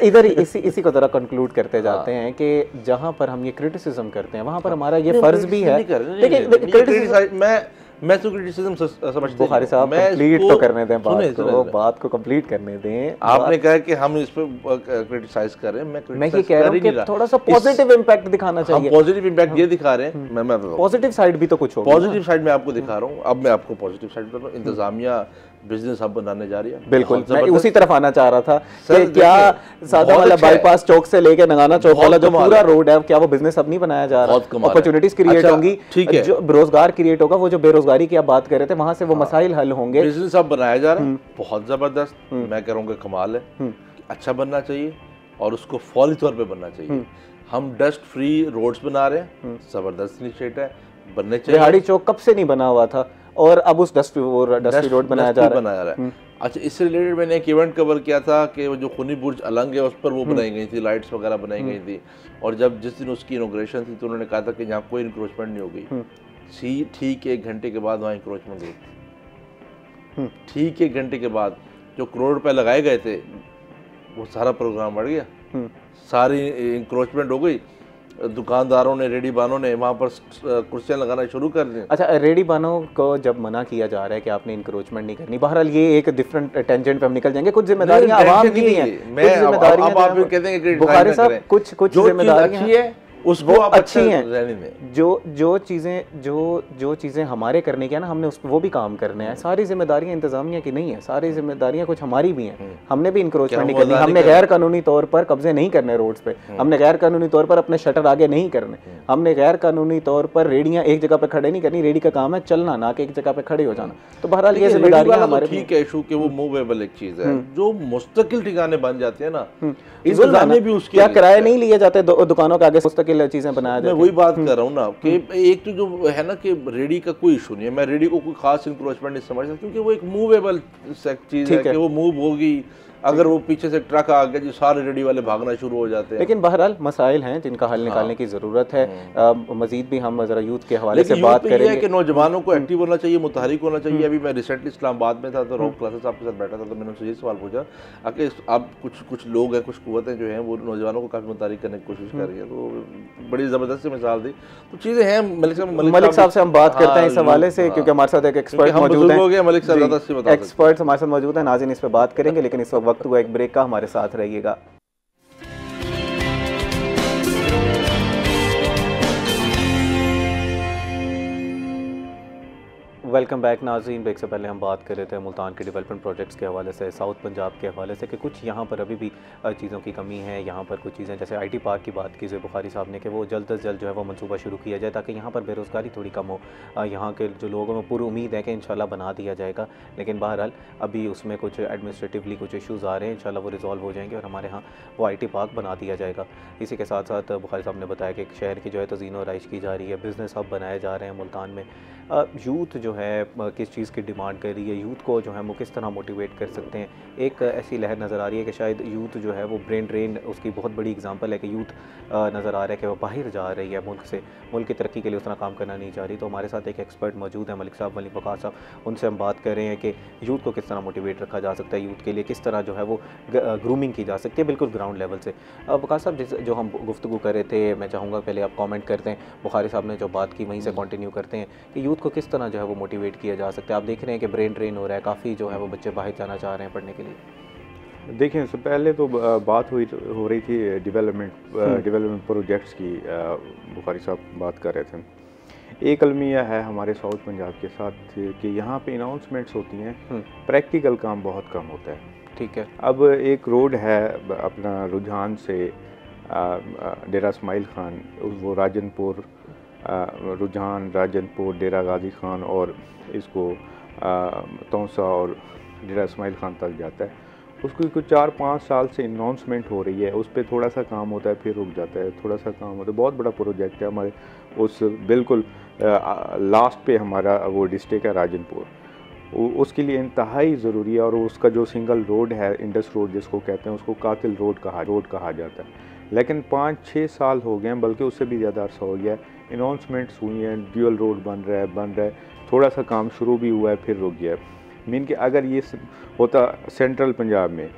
इधर इसी को ज़रा कंक्लूड करते जाते हैं कि जहाँ पर हम ये क्रिटिसिज्म करते हैं वहाँ पर हमारा ये फ़र्ज़ भी है। देखिए, मैं तो क्रिटिसिज्म समझता हूं। बुखारी साहब कंप्लीट तो करने दें बात को कंप्लीट करने दें। आपने कहा कि हम इस पर क्रिटिसाइज कर रहे हैं, मैं ये कह रहा हूं कि थोड़ा सा पॉजिटिव इंपैक्ट दिखाना चाहिए। हम पॉजिटिव इंपैक्ट ये दिखा रहे हैं। मैं पॉजिटिव साइड भी तो कुछ होगा। पॉजिटिव साइड मैं आपको दिखा रहा हूँ। अब मैं आपको पॉजिटिव साइड बता रहा हूँ। इंतजामिया बिजनेस हब बनाने जा रही है। बिल्कुल, मैं उसी तरफ आना चाह रहा था कि क्या सादा वाला बाईपास चौक से लेके नगाना चौक वाला जो पूरा रोड है, क्या वो बिजनेस हब नहीं बनाया जा रहा? अपॉर्चुनिटीज क्रिएट होंगी, जो रोजगार क्रिएट होगा, वो जो बेरोजगारी की आप बात कर रहे थे वहां से वो मसाइल हल होंगे। बिजनेस हब बनाया जा रहा है, बहुत जबरदस्त। मैं कह रहा हूँ कमाल है, अच्छा बनना चाहिए और उसको फौरी तौर पे बनना चाहिए। हम डस्ट फ्री रोड्स बना रहे हैं, जबरदस्त इनिशिएटिव है, बनने चाहिए। बिहाड़ी चौक कब से नहीं बना हुआ था और अब उस डस्ट रोड बनाया जा रहा है। अच्छा, इससे रिलेटेड मैंने एक इवेंट कवर किया था कि वो जो खूनी बुर्ज अलंग है उस पर वो बनाई गई थी, लाइट्स वगैरह बनाई गई थी। और जब जिस दिन उसकी इनॉग्रेशन थी तो उन्होंने कहा था कि यहाँ कोई इंक्रोचमेंट नहीं होगी। ठीक 1 घंटे के बाद वहाँ इंक्रोचमेंट हुई। ठीक 1 घंटे के बाद जो करोड़ रुपए लगाए गए थे वो सारा प्रोग्राम बढ़ गया, सारी इंक्रोचमेंट हो गई। दुकानदारों ने, रेडी बानों ने वहाँ पर कुर्सियाँ लगाना शुरू कर दी। अच्छा, रेडी बानों को जब मना किया जा रहा है कि आपने इंक्रोचमेंट नहीं करनी, बहरहाल ये एक डिफरेंट टेंजेंट पे हम निकल जाएंगे। कुछ जिम्मेदारियां आवाम की भी हैं, कुछ जिम्मेदारियां आप कहते हैं कि बुखारी साहब कुछ जिम्मेदारियां अच्छी है उसको अच्छी हैं। जो चीज़ें हमारे करने की है ना, हमने वो भी काम करने हैं। सारी जिम्मेदारियां इंतजामिया की नहीं है, सारी जिम्मेदारियां कुछ हमारी भी हैं। हमने भी इंक्रोचमेंट नहीं करनी, हमने गैर कानूनी तौर पर कब्जे नहीं करने रोड्स पे, हमने गैर कानूनी तौर पर अपने शटर आगे नहीं करने, हमने गैर कानूनी तौर पर रेडियां एक जगह पे खड़े नहीं करनी। रेडी का काम है चलना, ना कि एक जगह पे खड़े हो जाना। तो बहरहाल ये जिम्मेदारियां हमारे। ठीक है, इशू के वो मूवेबल एक चीज है, जो मुस्तकिल ठिकाने बन जाते हैं ना, इंतजामिया भी उसके क्या किराए नहीं लिए जाते दुकानों के आगे मुस्तकिल चीजें बनाया जाए। मैं वही बात कर रहा हूँ ना कि एक तो जो है ना कि रेडी का कोई इशू नहीं है, मैं रेडी को कोई खास इंक्रोचमेंट नहीं समझता, क्योंकि वो एक मूवेबल चीज है कि वो मूव होगी। अगर वो पीछे से ट्रक आ गया जो सारे रेडी वाले भागना शुरू हो जाते हैं। लेकिन बहरहाल मसाइल हैं जिनका हल निकालने की ज़रूरत है। मजीद भी हम ज़रा यूथ के हवाले से बात करेंगे कि नौजवानों को एक्टिव होना चाहिए, मुतहरिक होना चाहिए। अभी मैं रिसेंटली इस्लामाबाद में था तो रॉक क्लासेस आपके साथ बैठा था, तो मैंने उनसे ये सवाल पूछा कि आप कुछ लोग हैं, कुछ कुव्वतें जो हैं वो नौजवानों को काफ़ी मुतहरिक करने की कोशिश कर रही है। तो बड़ी ज़बरदस्त मिसाल दी। तो चीज़ें हैं। मलिक साहब से हम बात करते हैं इस हवाले से, क्योंकि हमारे साथ एक एक्सपर्ट मौजूद है। मलिक साहब ज़्यादा अच्छी बता, एक्सपर्ट हमारे साथ मौजूद है। नाज़रीन इस पर बात करेंगे, लेकिन इस वक्त हुआ एक ब्रेक का, हमारे साथ रहिएगा। वेलकम बैक नाज़रीन। ब्रेक से पहले हम बात कर रहे थे मुल्तान के डेवलपमेंट प्रोजेक्ट्स के हवाले से, साउथ पंजाब के हवाले से, कि कुछ यहाँ पर अभी भी चीज़ों की कमी है। यहाँ पर कुछ चीज़ें जैसे IT पार्क की बात की जो बुखारी साहब ने, कि वो जल्द अज जल्द जो है वो मंसूबा शुरू किया जाए ताकि यहाँ पर बेरोज़गारी थोड़ी कम हो। यहाँ के जो लोगों में पूरी उम्मीद है कि इंशाल्लाह बना दिया जाएगा, लेकिन बहरहाल अभी उसमें कुछ एडमिनिस्ट्रेटिवली कुछ इशूज़ आ रहे हैं। इंशाल्लाह वो रिजॉल्व हो जाएंगे और हमारे यहाँ वो IT पार्क बना दिया जाएगा। इसी के साथ साथ बुखारी साहब ने बताया कि शहर की जो है तज़ीन और आइश की जा रही है, बिज़नेस हब बनाए जा रहे हैं मुल्तान में। यूथ जो है किस चीज़ की डिमांड कर रही है, यूथ को जो है वो किस तरह मोटिवेट कर सकते हैं। एक ऐसी लहर नज़र आ रही है कि शायद यूथ जो है वो ब्रेन ड्रेन, उसकी बहुत बड़ी एग्जांपल है कि यूथ नज़र आ रहा है कि वो बाहर जा रही है मुल्क से, मुल्क की तरक्की के लिए उस तरह काम करना नहीं चाह रही। तो हमारे साथ एक एक्सपर्ट मौजूद है, मलिक साहब, मलिक वक़ार साहब। उनसे हम बात कर रहे हैं कि यूथ को किस तरह मोटिवेट रखा जा सकता है, यूथ के लिए किस तरह जो है वो ग्रूमिंग की जा सकती है बिल्कुल ग्राउंड लेवल से। वक़ार साहब, जो हम गुफ्तगू कर रहे थे, मैं चाहूँगा पहले आप कॉमेंट करते हैं। बुखारी साहब ने जो बात की वहीं से कंटिन्यू करते हैं कि यूथ को किस तरह जो है वो मोटिवेट किया जा सकता है। आप देख रहे हैं कि ब्रेन ड्रेन हो रहा है, काफ़ी जो है वो बच्चे बाहर जाना चाह रहे हैं पढ़ने के लिए। देखिए, इससे पहले तो बात हो रही थी डेवलपमेंट प्रोजेक्ट्स की। बुखारी साहब बात कर रहे थे। एक अलमिया है हमारे साउथ पंजाब के साथ कि यहाँ पे अनाउंसमेंट्स होती हैं, प्रैक्टिकल काम बहुत कम होता है। ठीक है। अब एक रोड है अपना रुझान से डेरा इस्माइल खान, वो राजनपुर, रुझान, राजनपुर, डेरा गाजी खान और इसको तौसा और डेरा इस्माइल खान तक जाता है। उसकी कुछ 4-5 साल से अनाउंसमेंट हो रही है, उस पर थोड़ा सा काम होता है, फिर रुक जाता है, थोड़ा सा काम होता है। बहुत बड़ा प्रोजेक्ट है हमारे उस बिल्कुल लास्ट पे हमारा वो डिस्ट्रिक्ट है राजनपुर, उसके लिए इंतहाई ज़रूरी है। और उसका जो सिंगल रोड है, इंडस रोड जिसको कहते हैं, उसको कातिल रोड कहा जाता है। लेकिन 5-6 साल हो गए हैं, बल्कि उससे भी ज़्यादा अर्सा हो गया है। अनाउंसमेंट्स हुई हैं, ड्यूअल रोड बन रहा है, थोड़ा सा काम शुरू भी हुआ है, फिर रुक गया है। मीन के अगर ये होता सेंट्रल पंजाब में,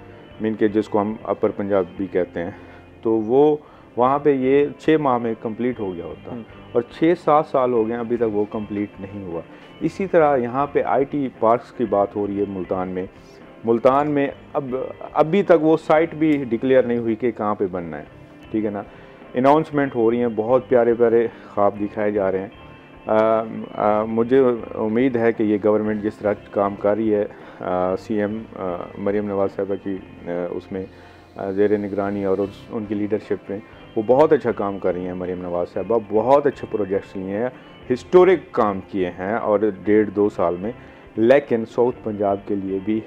मीन के जिसको हम अपर पंजाब भी कहते हैं, तो वो वहाँ पे ये 6 माह में कंप्लीट हो गया होता। और 6-7 साल हो गए अभी तक वो कंप्लीट नहीं हुआ। इसी तरह यहाँ पे आईटी पार्क्स की बात हो रही है मुल्तान में अभी तक वो साइट भी डिक्लेयर नहीं हुई कि कहाँ पे बनना है, ठीक है ना। अनाउंसमेंट हो रही हैं, बहुत प्यारे प्यारे ख्वाब दिखाए जा रहे हैं। मुझे उम्मीद है कि ये गवर्नमेंट जिस तरह काम कर रही है, सीएम मरीम नवाज़ साहिबा की उसमें ज़ेर निगरानी और उनकी लीडरशिप में वो बहुत अच्छा काम कर रही हैं। मरीम नवाज़ साहिबा बहुत अच्छे प्रोजेक्ट्स लिए हैं, हिस्टोरिक काम किए हैं और 1.5-2 साल में। लेकिन साउथ पंजाब के लिए भी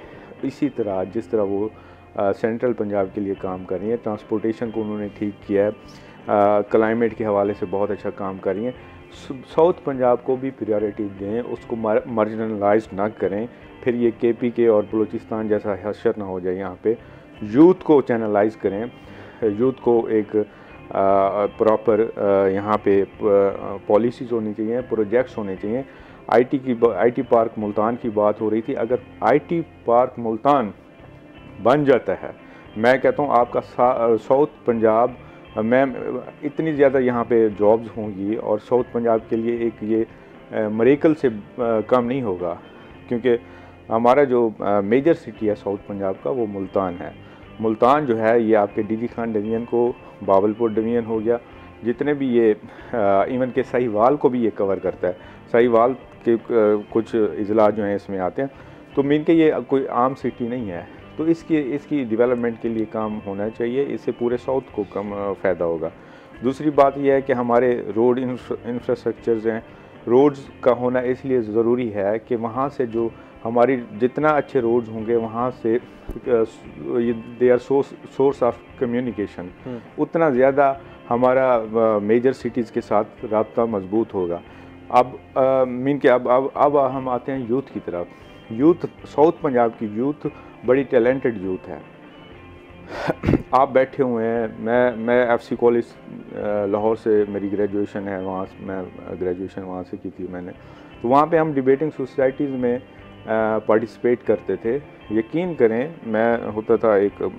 इसी तरह जिस तरह वो सेंट्रल पंजाब के लिए काम कर रही हैं, ट्रांसपोर्टेशन को उन्होंने ठीक किया है, क्लाइमेट के हवाले से बहुत अच्छा काम कर रही हैं। साउथ पंजाब को भी प्रायोरिटी दें, उसको मार्जिनलाइज ना करें, फिर ये केपीके और बलूचिस्तान जैसा हशर ना हो जाए। यहाँ पे यूथ को चैनलाइज करें, यूथ को एक प्रॉपर यहाँ पे पॉलिसीज़ होनी चाहिए, प्रोजेक्ट्स होने चाहिए। आईटी पार्क मुल्तान की बात हो रही थी। अगर आईटी पार्क मुल्तान बन जाता है, मैं कहता हूँ आपका साउथ पंजाब में इतनी ज़्यादा यहाँ पे जॉब्स होंगी और साउथ पंजाब के लिए एक ये मिरेकल से कम नहीं होगा, क्योंकि हमारा जो मेजर सिटी है साउथ पंजाब का वो मुल्तान है। मुल्तान जो है ये आपके डीजी खान डिवीज़न को, बावलपुर डिवीज़न हो गया, जितने भी ये इवन के साहिवाल को भी ये कवर करता है। साहिवाल के कुछ इजला जो हैं इसमें आते हैं। तो मीन के ये कोई आम सिटी नहीं है, तो इसकी डेवलपमेंट के लिए काम होना चाहिए। इससे पूरे साउथ को कम फ़ायदा होगा। दूसरी बात यह है कि हमारे रोड इंफ्रास्ट्रक्चर्स हैं, रोड्स का होना इसलिए ज़रूरी है कि वहाँ से जो हमारी जितना अच्छे रोड्स होंगे वहाँ से they are source of communication, उतना ज़्यादा हमारा मेजर सिटीज़ के साथ राब्ता मजबूत होगा। अब मीन के अब हम आते हैं यूथ की तरफ। यूथ, साउथ पंजाब की यूथ बड़ी टैलेंटेड यूथ है। आप बैठे हुए हैं, मैं एफसी कॉलेज लाहौर से मेरी ग्रेजुएशन है, वहाँ मैं ग्रेजुएशन वहाँ से की थी मैंने। तो वहाँ पे हम डिबेटिंग सोसाइटीज़ में पार्टिसिपेट करते थे। यकीन करें, मैं होता था,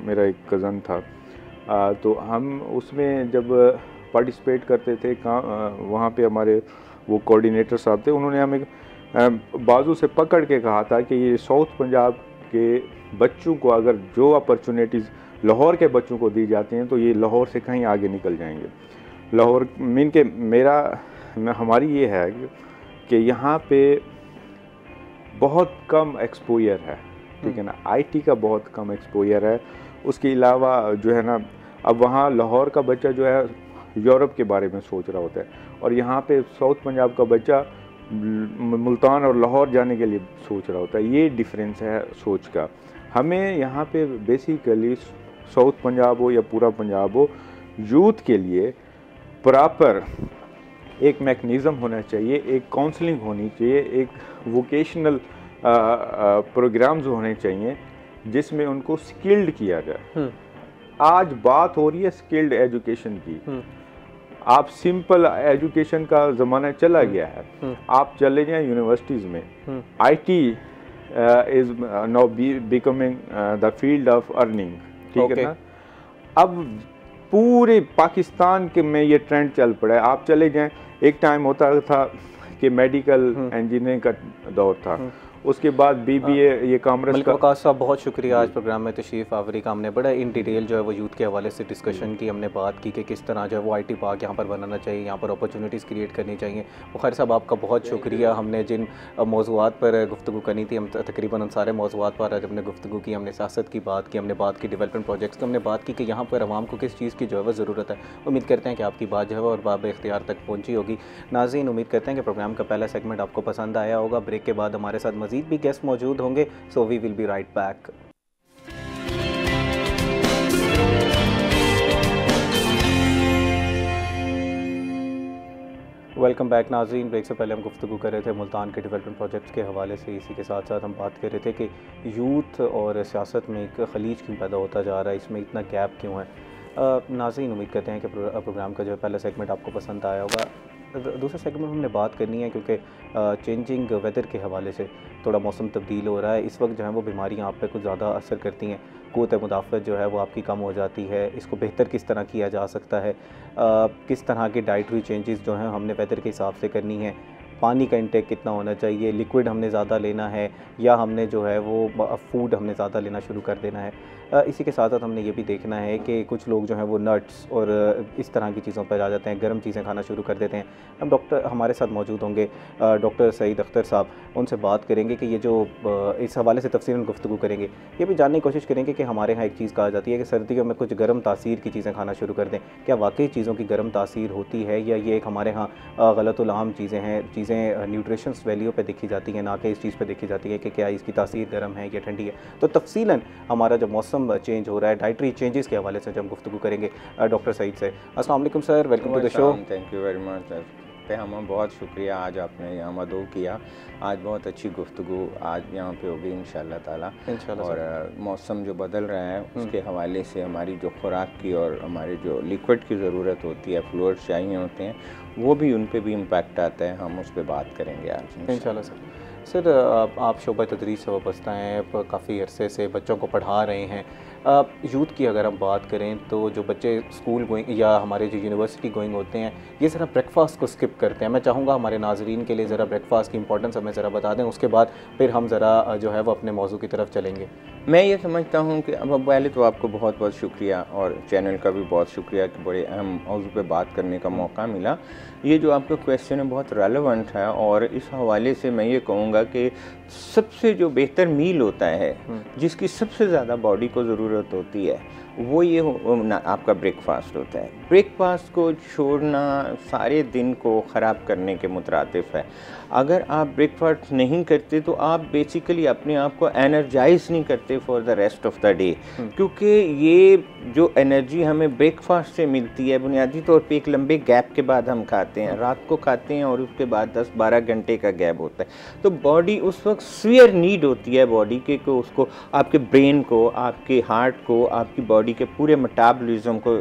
मेरा एक कज़न था, तो हम उसमें जब पार्टिसिपेट करते थे, वहाँ पे हमारे वो कोऑर्डिनेटर साहब थे, उन्होंने हमें बाजू से पकड़ के कहा था कि ये साउथ पंजाब के बच्चों को अगर जो अपॉर्चुनिटीज़ लाहौर के बच्चों को दी जाती हैं तो ये लाहौर से कहीं आगे निकल जाएंगे। लाहौर मीन के हमारी ये है कि यहाँ पे बहुत कम एक्सपोजर है, ठीक है ना, आईटी का बहुत कम एक्सपोजर है। उसके अलावा जो है ना, अब वहाँ लाहौर का बच्चा जो है यूरोप के बारे में सोच रहा होता है, और यहाँ पे साउथ पंजाब का बच्चा मुल्तान और लाहौर जाने के लिए सोच रहा होता है। ये डिफरेंस है सोच का। हमें यहाँ पे बेसिकली साउथ पंजाब हो या पूरा पंजाब हो, यूथ के लिए प्रॉपर एक मैकेनिज़्म होना चाहिए, एक काउंसलिंग होनी चाहिए, एक वोकेशनल प्रोग्राम्स होने चाहिए जिसमें उनको स्किल्ड किया जाए। आज बात हो रही है स्किल्ड एजुकेशन की। आप सिंपल एजुकेशन का ज़माना चला गया है। आप चले जाएं यूनिवर्सिटीज़ में, IT is now becoming the field of earning, ठीक है ना। अब पूरे पाकिस्तान के में ये ट्रेंड चल पड़ा है। आप चले जाएं, एक टाइम होता था कि मेडिकल इंजीनियरिंग का दौर था, उसके बाद BBA ये कॉमर्स मलिक का। वक़ास साहब बहुत शुक्रिया आज प्रोग्राम में तशरीफ़ आवरी का। हमने बड़ा इन डिटेल जो है वो यूथ के हवाले से डिस्कशन की, हमने बात की कि किस तरह जो है वो IT पार्क यहाँ पर बनाना चाहिए, यहाँ पर अपॉर्चुनिटीज़ क्रिएट करनी चाहिए। बुखारी साहब आपका बहुत शुक्रिया। हमने जिन मौज़ूआत पर गुफ्तगू करनी थी, हम तकरीबन उन सारे मौज़ूआत पर आज हमने गुफ्तगू की। हमने सियासत की बात की, हमने बात की डेवलपमेंट प्रोजेक्ट्स की, हमने बात की कि यहाँ पर आवाम को किस चीज़ की जो है वो ज़रूरत है। उम्मीद करते हैं कि आपकी बात जो है और बाब इख्तियार तक पहुँची होगी। नाज़रीन, उम्मीद करते हैं कि प्रोग्राम का पहला सेगमेंट आपको पसंद आया होगा। ब्रेक के बाद हमारे साथ मज़ीद भी गेस्ट मौजूद होंगे, so we will be right back. Welcome back नाज़रीन। ब्रेक से पहले हम गुफ्तगू कर रहे थे मुल्तान के डेवलपमेंट प्रोजेक्ट्स के हवाले से। इसी के साथ साथ हम बात कर रहे थे कि यूथ और सियासत में एक खलीज क्यों पैदा होता जा रहा है, इसमें इतना गैप क्यों है। नाज़रीन, उम्मीद करते हैं कि प्रोग्राम का जो है पहला सेगमेंट आपको पसंद आया होगा। दूसरा सेगमेंट हमने बात करनी है क्योंकि चेंजिंग वेदर के हवाले से थोड़ा मौसम तब्दील हो रहा है। इस वक्त जो है वो बीमारियां आप पे कुछ ज़्यादा असर करती हैं, क़ुव्वत मुदाफ़त जो है वो आपकी कम हो जाती है। इसको बेहतर किस तरह किया जा सकता है, किस तरह की डाइटरी चेंजेस जो हैं हमने वेदर के हिसाब से करनी है, पानी का इंटेक कितना होना चाहिए, लिक्विड हमने ज़्यादा लेना है या हमने जो है वो फूड हमने ज़्यादा लेना शुरू कर देना है। इसी के साथ साथ हमने ये भी देखना है कि कुछ लोग जो हैं वो नट्स और इस तरह की चीज़ों पर आ जाते हैं, गर्म चीज़ें खाना शुरू कर देते हैं। हम डॉक्टर हमारे साथ मौजूद होंगे, डॉक्टर सईद अख्तर साहब, उनसे बात करेंगे कि ये जो इस हवाले से तफसीलन गुफ्तगू करेंगे। ये भी जानने की कोशिश करेंगे कि हमारे यहाँ एक चीज़ कहा जाती है कि सर्दियों में कुछ गर्म तासीर की चीज़ें खाना शुरू कर दें। क्या वाकई चीज़ों की गर्म तासीर होती है या ये एक हमारे यहाँ गलतुल आम चीज़ें हैं, चीज़ें न्यूट्रिशंस वैल्यू पे देखी जाती हैं, ना कि इस चीज़ पे देखी जाती है कि क्या इसकी तासीर गर्म है या ठंडी है। तो तफसीलन हमारा जो मौसम चेंज हो रहा है, डाइटरी चेंजेस के हवाले से जो हम गुफ्तगू करेंगे डॉक्टर सईद से। अस्सलाम वालेकुम sir, welcome to the show. Thank you very much sir. हम बहुत शुक्रिया आज आपने यहाँ मदऊ किया। आज बहुत अच्छी गुफ्तगू आज यहाँ पे होगी इंशाल्लाह ताला। और मौसम जो बदल रहा है उसके हवाले से हमारी जो खुराक की और हमारे जो लिक्विड की ज़रूरत होती है, फ्लूइड्स चाहिए होते हैं, वो भी उन पे भी इम्पैक्ट आता है। हम उस पर बात करेंगे आज इंशाल्लाह सर। आप शोबा तदरीस से वाबस्ता हैं, काफ़ी अरसे से बच्चों को पढ़ा रहे हैं। यूथ की अगर हम बात करें तो जो बच्चे स्कूल गोइंग या हमारे जो यूनिवर्सिटी गोइंग होते हैं, ये ज़रा ब्रेकफास्ट को स्किप करते हैं। मैं चाहूँगा हमारे नाजरीन के लिए ज़रा ब्रेकफास्ट की इंपॉर्टेंस हमें ज़रा बता दें, उसके बाद फिर हम ज़रा जो है वो अपने मौजू की तरफ चलेंगे। मैं ये समझता हूँ कि अब पहले तो आपको बहुत बहुत शुक्रिया और चैनल का भी बहुत शुक्रिया कि बड़े अहम मौजू पे बात करने का मौका मिला। ये जो आपका क्वेश्चन है बहुत रेलेवेंट है और इस हवाले से मैं ये कहूँगा कि सबसे जो बेहतर मील होता है, जिसकी सबसे ज़्यादा बॉडी को ज़रूरत होती है, वो ये आपका ब्रेकफास्ट होता है। ब्रेकफास्ट को छोड़ना सारे दिन को ख़राब करने के मुतरातिफ है। अगर आप ब्रेकफास्ट नहीं करते तो आप बेसिकली अपने आप को एनर्जाइज नहीं करते for the rest of the day, क्योंकि ये जो एनर्जी हमें ब्रेकफास्ट से मिलती है बुनियादी तौर पे एक लंबे गैप के बाद हम खाते हैं, रात को खाते हैं और उसके बाद 10-12 घंटे का गैप होता है। तो बॉडी उस वक्त सीवियर नीड होती है बॉडी के को उसको आपके ब्रेन को, आपके हार्ट को, आपकी बॉडी के पूरे मेटाबॉलिज्म को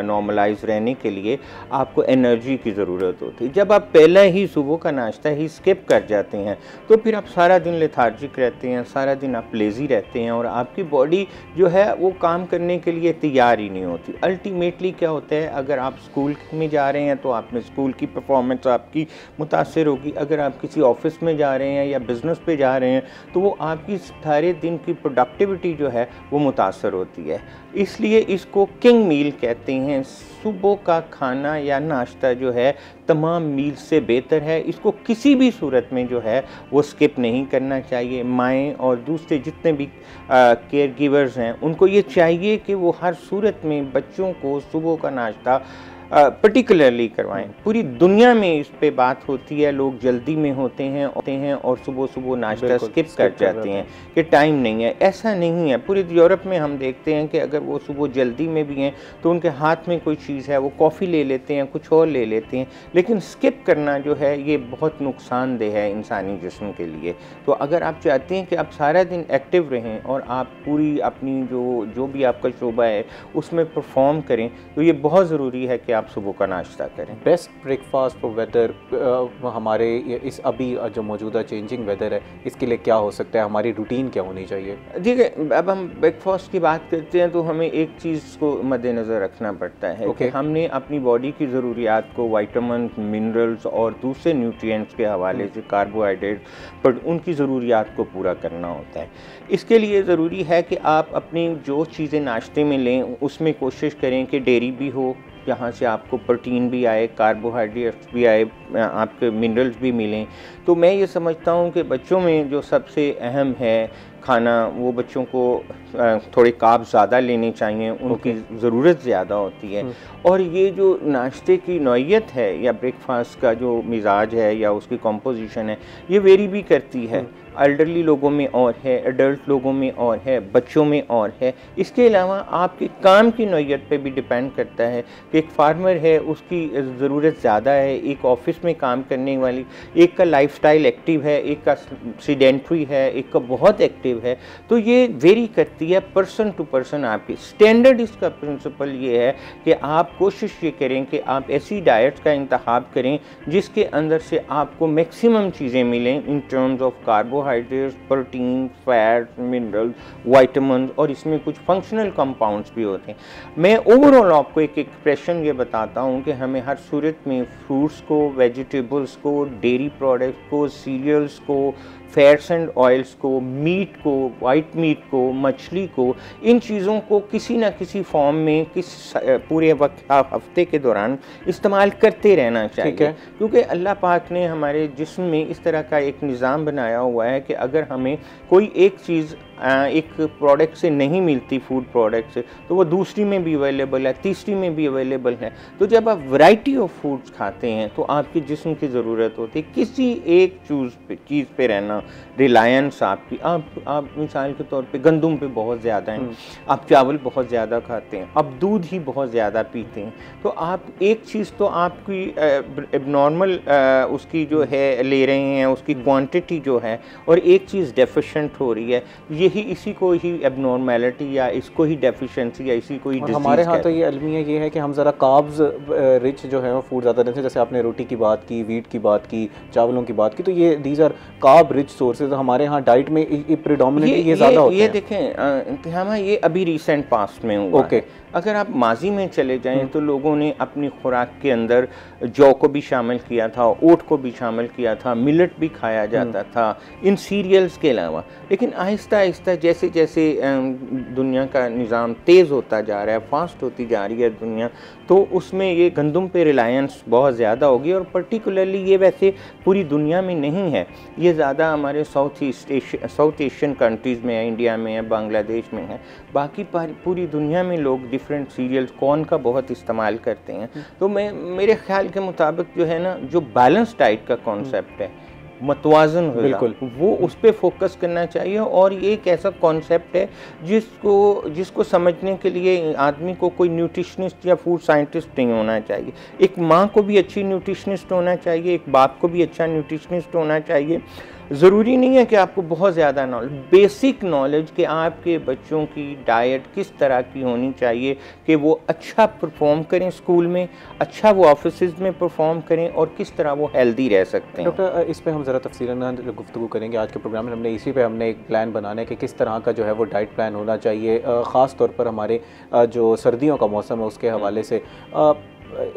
नॉर्मलाइज रहने के लिए आपको एनर्जी की ज़रूरत होती है। जब आप पहले ही सुबह का नाश्ता ही स्किप कर जाते हैं तो फिर आप सारा दिन लेथार्जिक रहते हैं, सारा दिन आप लेज़ी रहते हैं और आपकी बॉडी जो है वो काम करने के लिए तैयार ही नहीं होती। अल्टीमेटली क्या होता है, अगर आप स्कूल में जा रहे हैं तो आप में स्कूल की परफॉर्मेंस आपकी मुतासर होगी। अगर आप किसी ऑफिस में जा रहे हैं या बिज़नेस पे जा रहे हैं तो वो आपकी सारे दिन की प्रोडक्टिविटी जो है वो मुतासर होती है। इसलिए इसको किंग मील कहते हैं। सुबह का खाना या नाश्ता जो है तमाम मील से बेहतर है। इसको किसी भी सूरत में जो है वो स्किप नहीं करना चाहिए। माएँ और दूसरे जितने भी केयर गिवर्स हैं उनको ये चाहिए कि वो हर सूरत में बच्चों को सुबह का नाश्ता पर्टिकुलरली करवाएं। पूरी दुनिया में इस पे बात होती है, लोग जल्दी में होते हैं और सुबह सुबह नाश्ता स्किप कर जाते हैं कि टाइम नहीं है। ऐसा नहीं है। पूरी यूरोप में हम देखते हैं कि अगर वो सुबह जल्दी में भी हैं तो उनके हाथ में कोई चीज़ है, वो कॉफ़ी ले लेते हैं, कुछ और ले लेते हैं। लेकिन स्किप करना जो है ये बहुत नुकसानदेह है इंसानी जिस्म के लिए। तो अगर आप चाहते हैं कि आप सारा दिन एक्टिव रहें और आप पूरी अपनी जो भी आपका शोबा है उसमें परफॉर्म करें, तो ये बहुत ज़रूरी है कि आप सुबह का नाश्ता करें। बेस्ट ब्रेकफास्ट फॉर वेदर, हमारे इस अभी जो मौजूदा चेंजिंग वेदर है इसके लिए क्या हो सकता है, हमारी रूटीन क्या होनी चाहिए? ठीक है, अब हम ब्रेकफास्ट की बात करते हैं तो हमें एक चीज़ को मद्देनज़र रखना पड़ता है कि हमने अपनी बॉडी की ज़रूरियात को विटामिन, मिनरल्स और दूसरे न्यूट्रिएंट्स के हवाले से कार्बोहाइड्रेट पर उनकी ज़रूरियात को पूरा करना होता है। इसके लिए ज़रूरी है कि आप अपनी जो चीज़ें नाश्ते में लें उसमें कोशिश करें कि डेयरी भी हो, जहाँ से आपको प्रोटीन भी आए, कार्बोहाइड्रेट्स भी आए, आपके मिनरल्स भी मिलें। तो मैं ये समझता हूँ कि बच्चों में जो सबसे अहम है खाना, वो बच्चों को थोड़े कार्ब ज़्यादा लेने चाहिए, उनकी ज़रूरत ज़्यादा होती है। और ये जो नाश्ते की नौइयत है या ब्रेकफास्ट का जो मिजाज है या उसकी कंपोजिशन है, ये वेरी भी करती है। एल्डरली लोगों में और है, एडल्ट लोगों में और है, बच्चों में और है। इसके अलावा आपके काम की नौइयत पे भी डिपेंड करता है कि एक फार्मर है उसकी ज़रूरत ज़्यादा है, एक ऑफिस में काम करने वाली, एक का लाइफस्टाइल एक्टिव है, एक का सीडेंट्री है, एक का बहुत एक्टिव है। तो ये वेरी करती है पर्सन टू पर्सन। आपकी स्टैंडर्ड इसका प्रिंसिपल ये है कि आप कोशिश ये करें कि आप ऐसी डाइट का इंतखाब करें जिसके अंदर से आपको मैक्सिमम चीज़ें मिलें in terms of carbohydrates, protein, fat, mineral, vitamin और इसमें कुछ फंक्शनल कंपाउंड्स भी होते हैं। मैं ओवरऑल आपको एक एक्सप्रेशन ये बताता हूँ कि हमें हर सूरत में फ्रूट्स को, वेजिटेबल्स को, डेयरी प्रोडक्ट्स को, सीरियल्स को, फैट्स एंड ऑयल्स को, मीट को, वाइट मीट को, मछली को, इन चीज़ों को किसी ना किसी फॉर्म में पूरे वक्त हफ्ते के दौरान इस्तेमाल करते रहना चाहिए। क्योंकि अल्लाह पाक ने हमारे जिस्म में इस तरह का एक निज़ाम बनाया हुआ है कि अगर हमें कोई एक चीज़ एक प्रोडक्ट से नहीं मिलती, फूड प्रोडक्ट से, तो वो दूसरी में भी अवेलेबल है, तीसरी में भी अवेलेबल है। तो जब आप वैरायटी ऑफ फूड्स खाते हैं तो आपके जिस्म की ज़रूरत होती है किसी एक चीज़ पे रहना, रिलायंस आपकी। आप मिसाल के तौर पे गंदम पे बहुत ज़्यादा हैं, आप चावल बहुत ज़्यादा खाते हैं, आप दूध ही बहुत ज़्यादा पीते हैं। तो आप एक चीज़ तो आपकी एबनॉर्मल उसकी जो है ले रहे हैं, उसकी क्वांटिटी जो है, और एक चीज़ डेफिशिएंट हो रही है। यही इसी को ही एबनॉर्मेलिटी या इसको ही डेफिशिएंसी या इसी को ही डिजीज हमारे यहाँ तो ये अलमिया ये है कि हम ज़रा कार्ब्स रिच जो है वो फूड ज़्यादा लेते हैं। जैसे आपने रोटी की बात की, वीट की बात की, चावलों की बात की, तो ये these are carb rich sources. हमारे यहाँ डाइट में प्रेडोमिनेटली ये ज़्यादा होते हैं। ये देखें हम ये अभी रिसेंट पास्ट में हुआ है। अगर आप माजी में चले जाएं तो लोगों ने अपनी खुराक के अंदर जौ को भी शामिल किया था, ओट को भी शामिल किया था, मिलेट भी खाया जाता था इन सीरियल्स के अलावा। लेकिन आहिस्ता आहिस्ता जैसे जैसे दुनिया का निज़ाम तेज़ होता जा रहा है, फास्ट होती जा रही है दुनिया, तो उसमें ये गंदम पे रिलायंस बहुत ज़्यादा होगी। और पर्टिकुलरली ये वैसे पूरी दुनिया में नहीं है, ये ज़्यादा हमारे साउथ एशियन कंट्रीज़ में है, इंडिया में है, बांग्लादेश में है। बाकी पूरी दुनिया में लोग डिफरेंट सीरियल्स कॉर्न का बहुत इस्तेमाल करते हैं। तो मेरे ख्याल के मुताबिक जो है ना, जो बैलेंस डाइट का कॉन्सेप्ट है, मतवाजन बिल्कुल वो उस पर फोकस करना चाहिए। और ये एक ऐसा कॉन्सेप्ट है जिसको समझने के लिए आदमी को कोई न्यूट्रिशनिस्ट या फूड साइंटिस्ट नहीं होना चाहिए। एक माँ को भी अच्छी न्यूट्रिशनिस्ट होना चाहिए, एक बाप को भी अच्छा न्यूट्रिशनिस्ट होना चाहिए। ज़रूरी नहीं है कि आपको बहुत ज़्यादा नॉलेज, बेसिक नॉलेज कि आपके बच्चों की डाइट किस तरह की होनी चाहिए कि वो अच्छा परफॉर्म करें स्कूल में, अच्छा वो ऑफिस में परफॉर्म करें, और किस तरह वो हेल्दी रह सकते हैं। डॉक्टर, इस पे हम ज़रा तफसीलन गुफ्तगू करेंगे आज के प्रोग्राम में। हमने इसी पे हमने एक प्लान बनाना है कि किस तरह का जो है वो डाइट प्लान होना चाहिए, ख़ास तौर पर हमारे जो सर्दियों का मौसम है उसके हवाले से।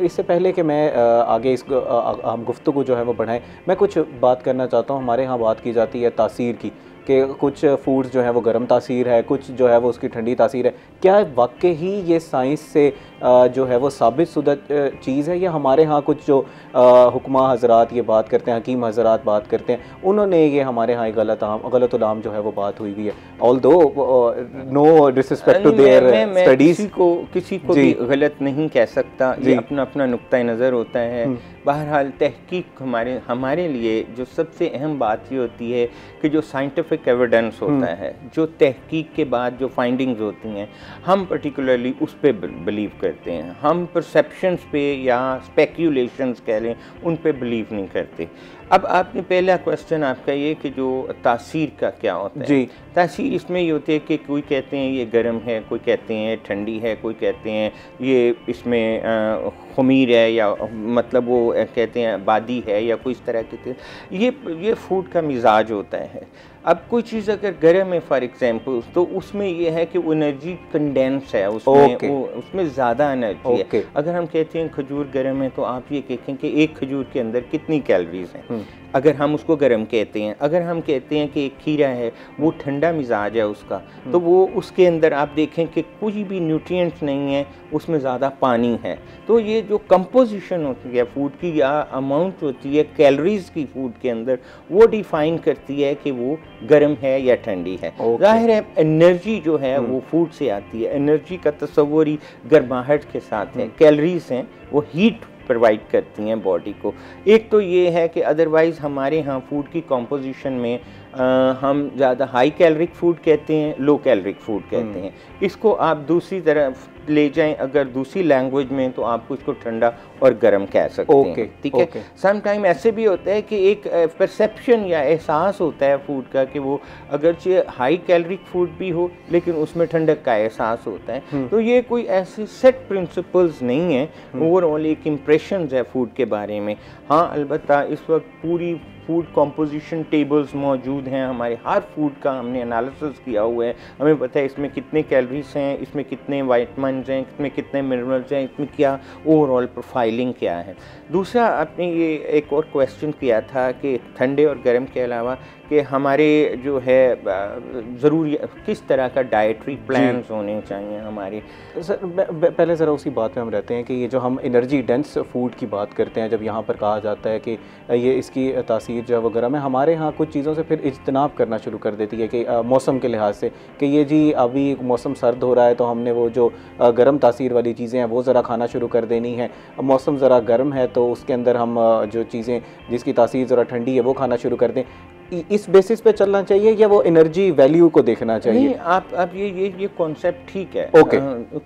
इससे पहले कि मैं आगे इसको हम गुफ्तगू जो है वो बढ़ाएं, मैं कुछ बात करना चाहता हूँ। हमारे यहाँ बात की जाती है तासीर की, कि कुछ फूड्स जो है वो गर्म तासीर है, कुछ जो है वो उसकी ठंडी तासीर है। क्या वाकई ही ये साइंस से जो है वो साबित शुदा चीज़ है, या हमारे यहाँ कुछ जो हुक्मा हजरात ये बात करते हैं, हकीम हजरात बात करते हैं, उन्होंने ये हमारे यहाँ एक गलत जो है वो बात हुई हुई है। Although no disrespect to their studies, किसी को भी गलत नहीं कह सकता, ये अपना अपना नुक्ता नज़र होता है। बहरहाल तहकीक हमारे लिए जो सबसे अहम बात ये होती है कि जो साइंटिफिक एविडेंस होता है, जो तहकीक के बाद जो फाइंडिंग्स होती हैं, हम पर्टिकुलरली उस पर बिलीव करते करते हैं, हम परसेप्शंस पे या स्पेक्यूलेशंस कह लें उन पे बिलीव नहीं करते। अब आपने पहला क्वेश्चन आपका ये कि जो तासीर का क्या होता है जी। तासीर इसमें ये होती है कि कोई कहते हैं ये गर्म है, कोई कहते हैं ठंडी है, कोई कहते हैं ये इसमें खमीर है या मतलब वो कहते हैं बादी है या कोई इस तरह के ये फूड का मिजाज होता है। अब कोई चीज़ अगर गर्म है फॉर एग्जांपल तो उसमें ये है कि वो एनर्जी कंडेंस है उसमें उसमें ज़्यादा एनर्जी है। अगर हम कहते हैं खजूर गर्म है तो आप ये कहें कि एक खजूर के अंदर कितनी कैलोरीज हैं, अगर हम उसको गर्म कहते हैं। अगर हम कहते हैं कि एक खीरा है वो ठंडा मिजाज है उसका, तो वो उसके अंदर आप देखें कि कोई भी न्यूट्रिएंट्स नहीं है, उसमें ज़्यादा पानी है। तो ये जो कंपोजिशन होती है फूड की या अमाउंट होती है कैलोरीज की फूड के अंदर, वो डिफाइन करती है कि वो गर्म है या ठंडी है। जाहिर है एनर्जी जो है वो फूड से आती है, एनर्जी का तस्वुर ही गर्माहट के साथ है। कैलोरीज हैं वो हीट प्रोवाइड करती हैं बॉडी को। एक तो ये है कि अदरवाइज़ हमारे यहाँ फूड की कॉम्पोजिशन में हम ज़्यादा हाई कैलोरिक फूड कहते हैं, लो कैलोरिक फूड कहते हैं। इसको आप दूसरी तरफ ले जाएं अगर दूसरी लैंग्वेज में तो आप इसको ठंडा और गर्म कह सकते हैं, ठीक है। सम टाइम ऐसे भी होता है कि एक परसेप्शन या एहसास होता है फूड का कि वो अगरचे हाई कैलोरिक फूड भी हो लेकिन उसमें ठंडक का एहसास होता है। तो ये कोई ऐसे सेट प्रिंसिपल्स नहीं है, ओवरऑल एक इम्प्रेशन है फूड के बारे में। हाँ, अलबत्ता इस वक्त पूरी फूड कॉम्पोजिशन टेबल्स मौजूद हैं हमारे, हर फूड का हमने एनालिसिस किया हुआ है, हमें पता है इसमें कितने कैलोरीज हैं, इसमें कितने वाइटमिन्स हैं, इसमें कितने मिनरल्स हैं, इसमें क्या ओवरऑल प्रोफाइलिंग क्या है। दूसरा आपने ये एक और क्वेश्चन किया था कि ठंडे और गर्म के अलावा कि हमारे जो है ज़रूरी किस तरह का डाइटरी प्लान्स होने चाहिए हमारे। सर पहले ज़रा उसी बात में हम रहते हैं कि ये जो हम एनर्जी डेंस फूड की बात करते हैं, जब यहाँ पर कहा जाता है कि ये इसकी तासीर जो है वो गर्म है, हमारे यहाँ कुछ चीज़ों से फिर इज्तनाब करना शुरू कर देती है कि मौसम के लिहाज से कि ये जी अभी मौसम सर्द हो रहा है तो हमने वो जो गर्म तासीर वाली चीज़ें हैं वो ज़रा खाना शुरू कर देनी है। मौसम ज़रा गर्म है तो उसके अंदर हम जो चीज़ें जिसकी तासीर ज़रा ठंडी है वो खाना शुरू कर दें। इस बेसिस पे चलना चाहिए या वो एनर्जी वैल्यू को देखना चाहिए? नहीं, आप ये कॉन्सेप्ट ठीक है।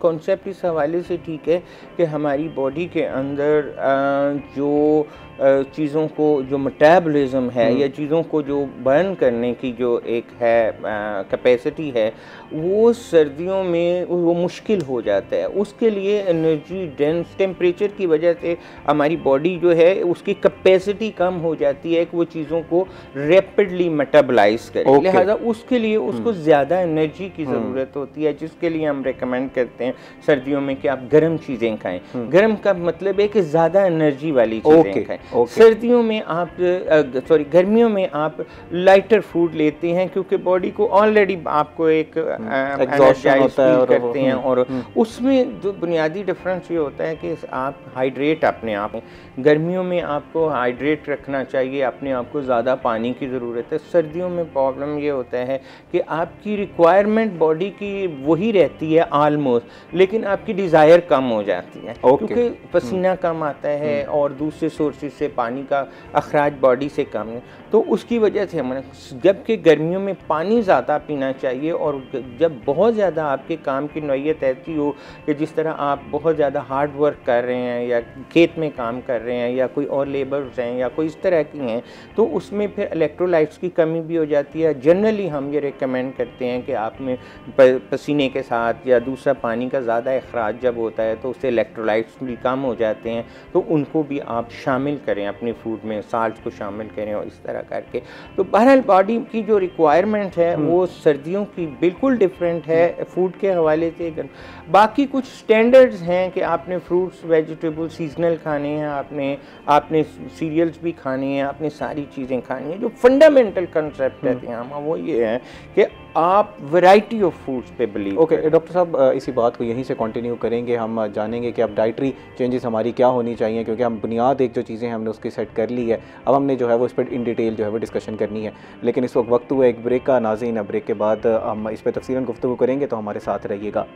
कॉन्सेप्ट इस हवाले से ठीक है कि हमारी बॉडी के अंदर जो चीज़ों को जो मेटाबॉलिज्म है या चीज़ों को जो बर्न करने की जो एक है कैपेसिटी है वो सर्दियों में वो मुश्किल हो जाता है। उसके लिए एनर्जी डेंस टेम्परेचर की वजह से हमारी बॉडी जो है उसकी कैपेसिटी कम हो जाती है कि वो चीज़ों को रैपिडली मेटाबॉलाइज करे। लिहाजा उसके लिए उसको ज़्यादा एनर्जी की ज़रूरत होती है, जिसके लिए हम रेकमेंड करते हैं सर्दियों में कि आप गर्म चीज़ें खाएँ। गर्म का मतलब है कि ज़्यादा एनर्जी वाली चीज़ें खाएँ। सर्दियों में आप गर्मियों में आप लाइटर फूड लेते हैं क्योंकि बॉडी को ऑलरेडी आपको एक एनर्जाइज फील करते हैं और उसमें जो बुनियादी डिफरेंस ये होता है कि आप हाइड्रेट अपने आप में, गर्मियों में आपको हाइड्रेट रखना चाहिए, अपने आप को ज़्यादा पानी की ज़रूरत है। सर्दियों में प्रॉब्लम ये होता है कि आपकी रिक्वायरमेंट बॉडी की वही रहती है ऑलमोस्ट, लेकिन आपकी डिज़ायर कम हो जाती है क्योंकि पसीना कम आता है और दूसरे सोर्सेज से पानी का अखराज बॉडी से कम है। तो उसकी वजह से हमें जबकि गर्मियों में पानी ज़्यादा पीना चाहिए और जब बहुत ज़्यादा आपके काम की नौयत ऐसी हो कि जिस तरह आप बहुत ज़्यादा हार्ड वर्क कर रहे हैं या खेत में काम कर रहे हैं या कोई और लेबर्स हैं या कोई इस तरह की हैं, तो उसमें फिर इलेक्ट्रोलाइट्स की कमी भी हो जाती है। जनरली हम ये रिकमेंड करते हैं कि आप में पसीने के साथ या दूसरा पानी का ज़्यादा अखराज जब होता है तो उससे इलेक्ट्रोलाइट्स भी कम हो जाते हैं, तो उनको भी आप शामिल करें अपने फूड में, साल्ट को शामिल करें और इस तरह करके। तो बहरहाल बॉडी की जो रिक्वायरमेंट है वो सर्दियों की बिल्कुल डिफरेंट है फूड के हवाले से। बाकी कुछ स्टैंडर्ड्स हैं कि आपने फ्रूट्स वेजिटेबल सीजनल खाने हैं, आपने सीरियल्स भी खाने हैं, आपने सारी चीज़ें खानी हैं। जो फंडामेंटल कंसेप्ट रहते हैं हम वो ये है कि आप वैरायटी ऑफ फूड्स पे बिलीव। ओके डॉक्टर साहब, इसी बात को यहीं से कंटिन्यू करेंगे। हम जानेंगे कि अब डाइटरी चेंजेस हमारी क्या होनी चाहिए, क्योंकि हम बुनियाद एक जो चीज़ें हमने उसकी सेट कर ली है, अब हमने जो है वो इस पर इन डिटेल जो है वो डिस्कशन करनी है। लेकिन इस वक्त हुआ एक ब्रेक का। नाज़रीन, ब्रेक के बाद हम इस पर तफसीलन गुफ्तगू करेंगे, तो हमारे साथ रहिएगा।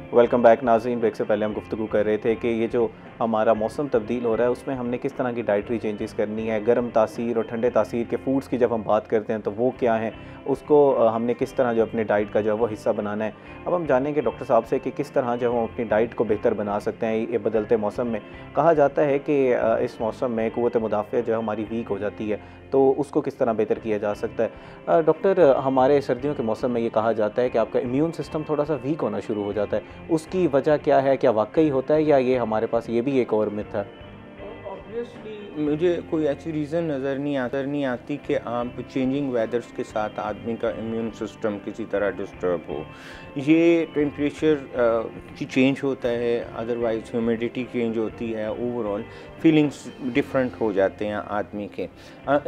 वेलकम बैक नाज़रीन। ब्रेक से पहले हम गुफ्तगू कर रहे थे कि ये जो हमारा मौसम तब्दील हो रहा है उसमें हमने किस तरह की डाइटरी चेंजेस करनी है, गर्म तासीर और ठंडे तासीर के फूड्स की जब हम बात करते हैं तो वो क्या हैं, उसको हमने किस तरह जो अपने डाइट का जो है वो हिस्सा बनाना है। अब हम जानेंगे डॉक्टर साहब से कि किस तरह जो हम अपनी डाइट को बेहतर बना सकते हैं ये बदलते मौसम में। कहा जाता है कि इस मौसम में क़ुव्वत मुदाफ़ा जो है हमारी वीक हो जाती है, तो उसको किस तरह बेहतर किया जा सकता है। डॉक्टर, हमारे सर्दियों के मौसम में ये कहा जाता है कि आपका इम्यून सिस्टम थोड़ा सा वीक होना शुरू हो जाता है, उसकी वजह क्या है? क्या वाकई होता है या ये हमारे पास ये भी एक और मिथ है? ऑब्वियसली मुझे कोई ऐसी रीज़न नज़र नहीं आती कि आप चेंजिंग वेदर्स के साथ आदमी का इम्यून सिस्टम किसी तरह डिस्टर्ब हो। ये टेम्परेचर की चेंज होता है, अदरवाइज़ ह्यूमिडिटी चेंज होती है, ओवरऑल फीलिंग्स डिफरेंट हो जाते हैं आदमी के।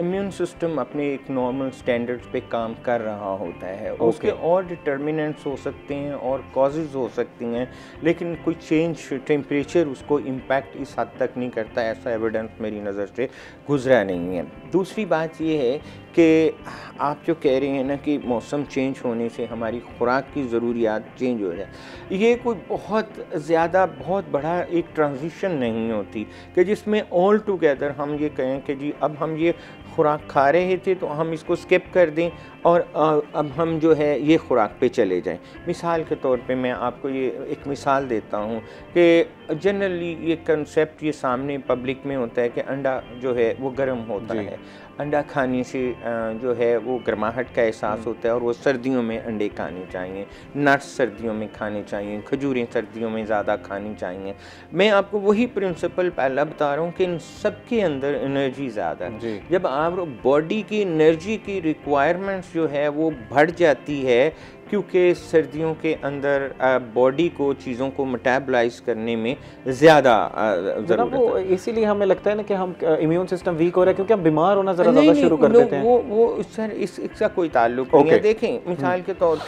इम्यून सिस्टम अपने एक नॉर्मल स्टैंडर्ड्स पे काम कर रहा होता है। उसके और डिटर्मिनेंट्स हो सकते हैं और कॉजेज़ हो सकती हैं, लेकिन कोई चेंज टेम्परेचर उसको इम्पैक्ट इस हद तक नहीं करता, ऐसा एविडेंस मेरी नज़र से गुजरा नहीं है। दूसरी बात ये है कि आप जो कह रहे हैं ना कि मौसम चेंज होने से हमारी खुराक की ज़रूरियात चेंज हो जाए, ये कोई बहुत बड़ा एक ट्रांजिशन नहीं होती कि जिसमें ऑल टुगेदर हम ये कहें कि जी अब हम ये खुराक खा रहे थे तो हम इसको स्किप कर दें और अब हम जो है ये खुराक पे चले जाएं। मिसाल के तौर पे मैं आपको ये एक मिसाल देता हूँ कि जनरली ये कंसेप्ट ये सामने पब्लिक में होता है कि अंडा जो है वो गर्म होता है, अंडा खाने से जो है वो गर्माहट का एहसास होता है और वो सर्दियों में अंडे खाने चाहिए, नट्स सर्दियों में खाने चाहिए, खजूरें सर्दियों में ज़्यादा खानी चाहिए। मैं आपको वही प्रिंसिपल पहला बता रहा हूँ कि इन सब के अंदर एनर्जी ज़्यादा है। जब आप बॉडी की एनर्जी की रिक्वायरमेंट्स जो है वो बढ़ जाती है, क्योंकि सर्दियों के अंदर बॉडी को चीज़ों को मेटाबलाइज करने में ज़्यादा ज़रूरत है। इसीलिए हमें लगता है ना कि हम इम्यून सिस्टम वीक हो रहा है क्योंकि हम बीमार होना ज़्यादा शुरू कर देते हैं। वो सर इसका कोई ताल्लुक नहीं है। देखें मिसाल के तौर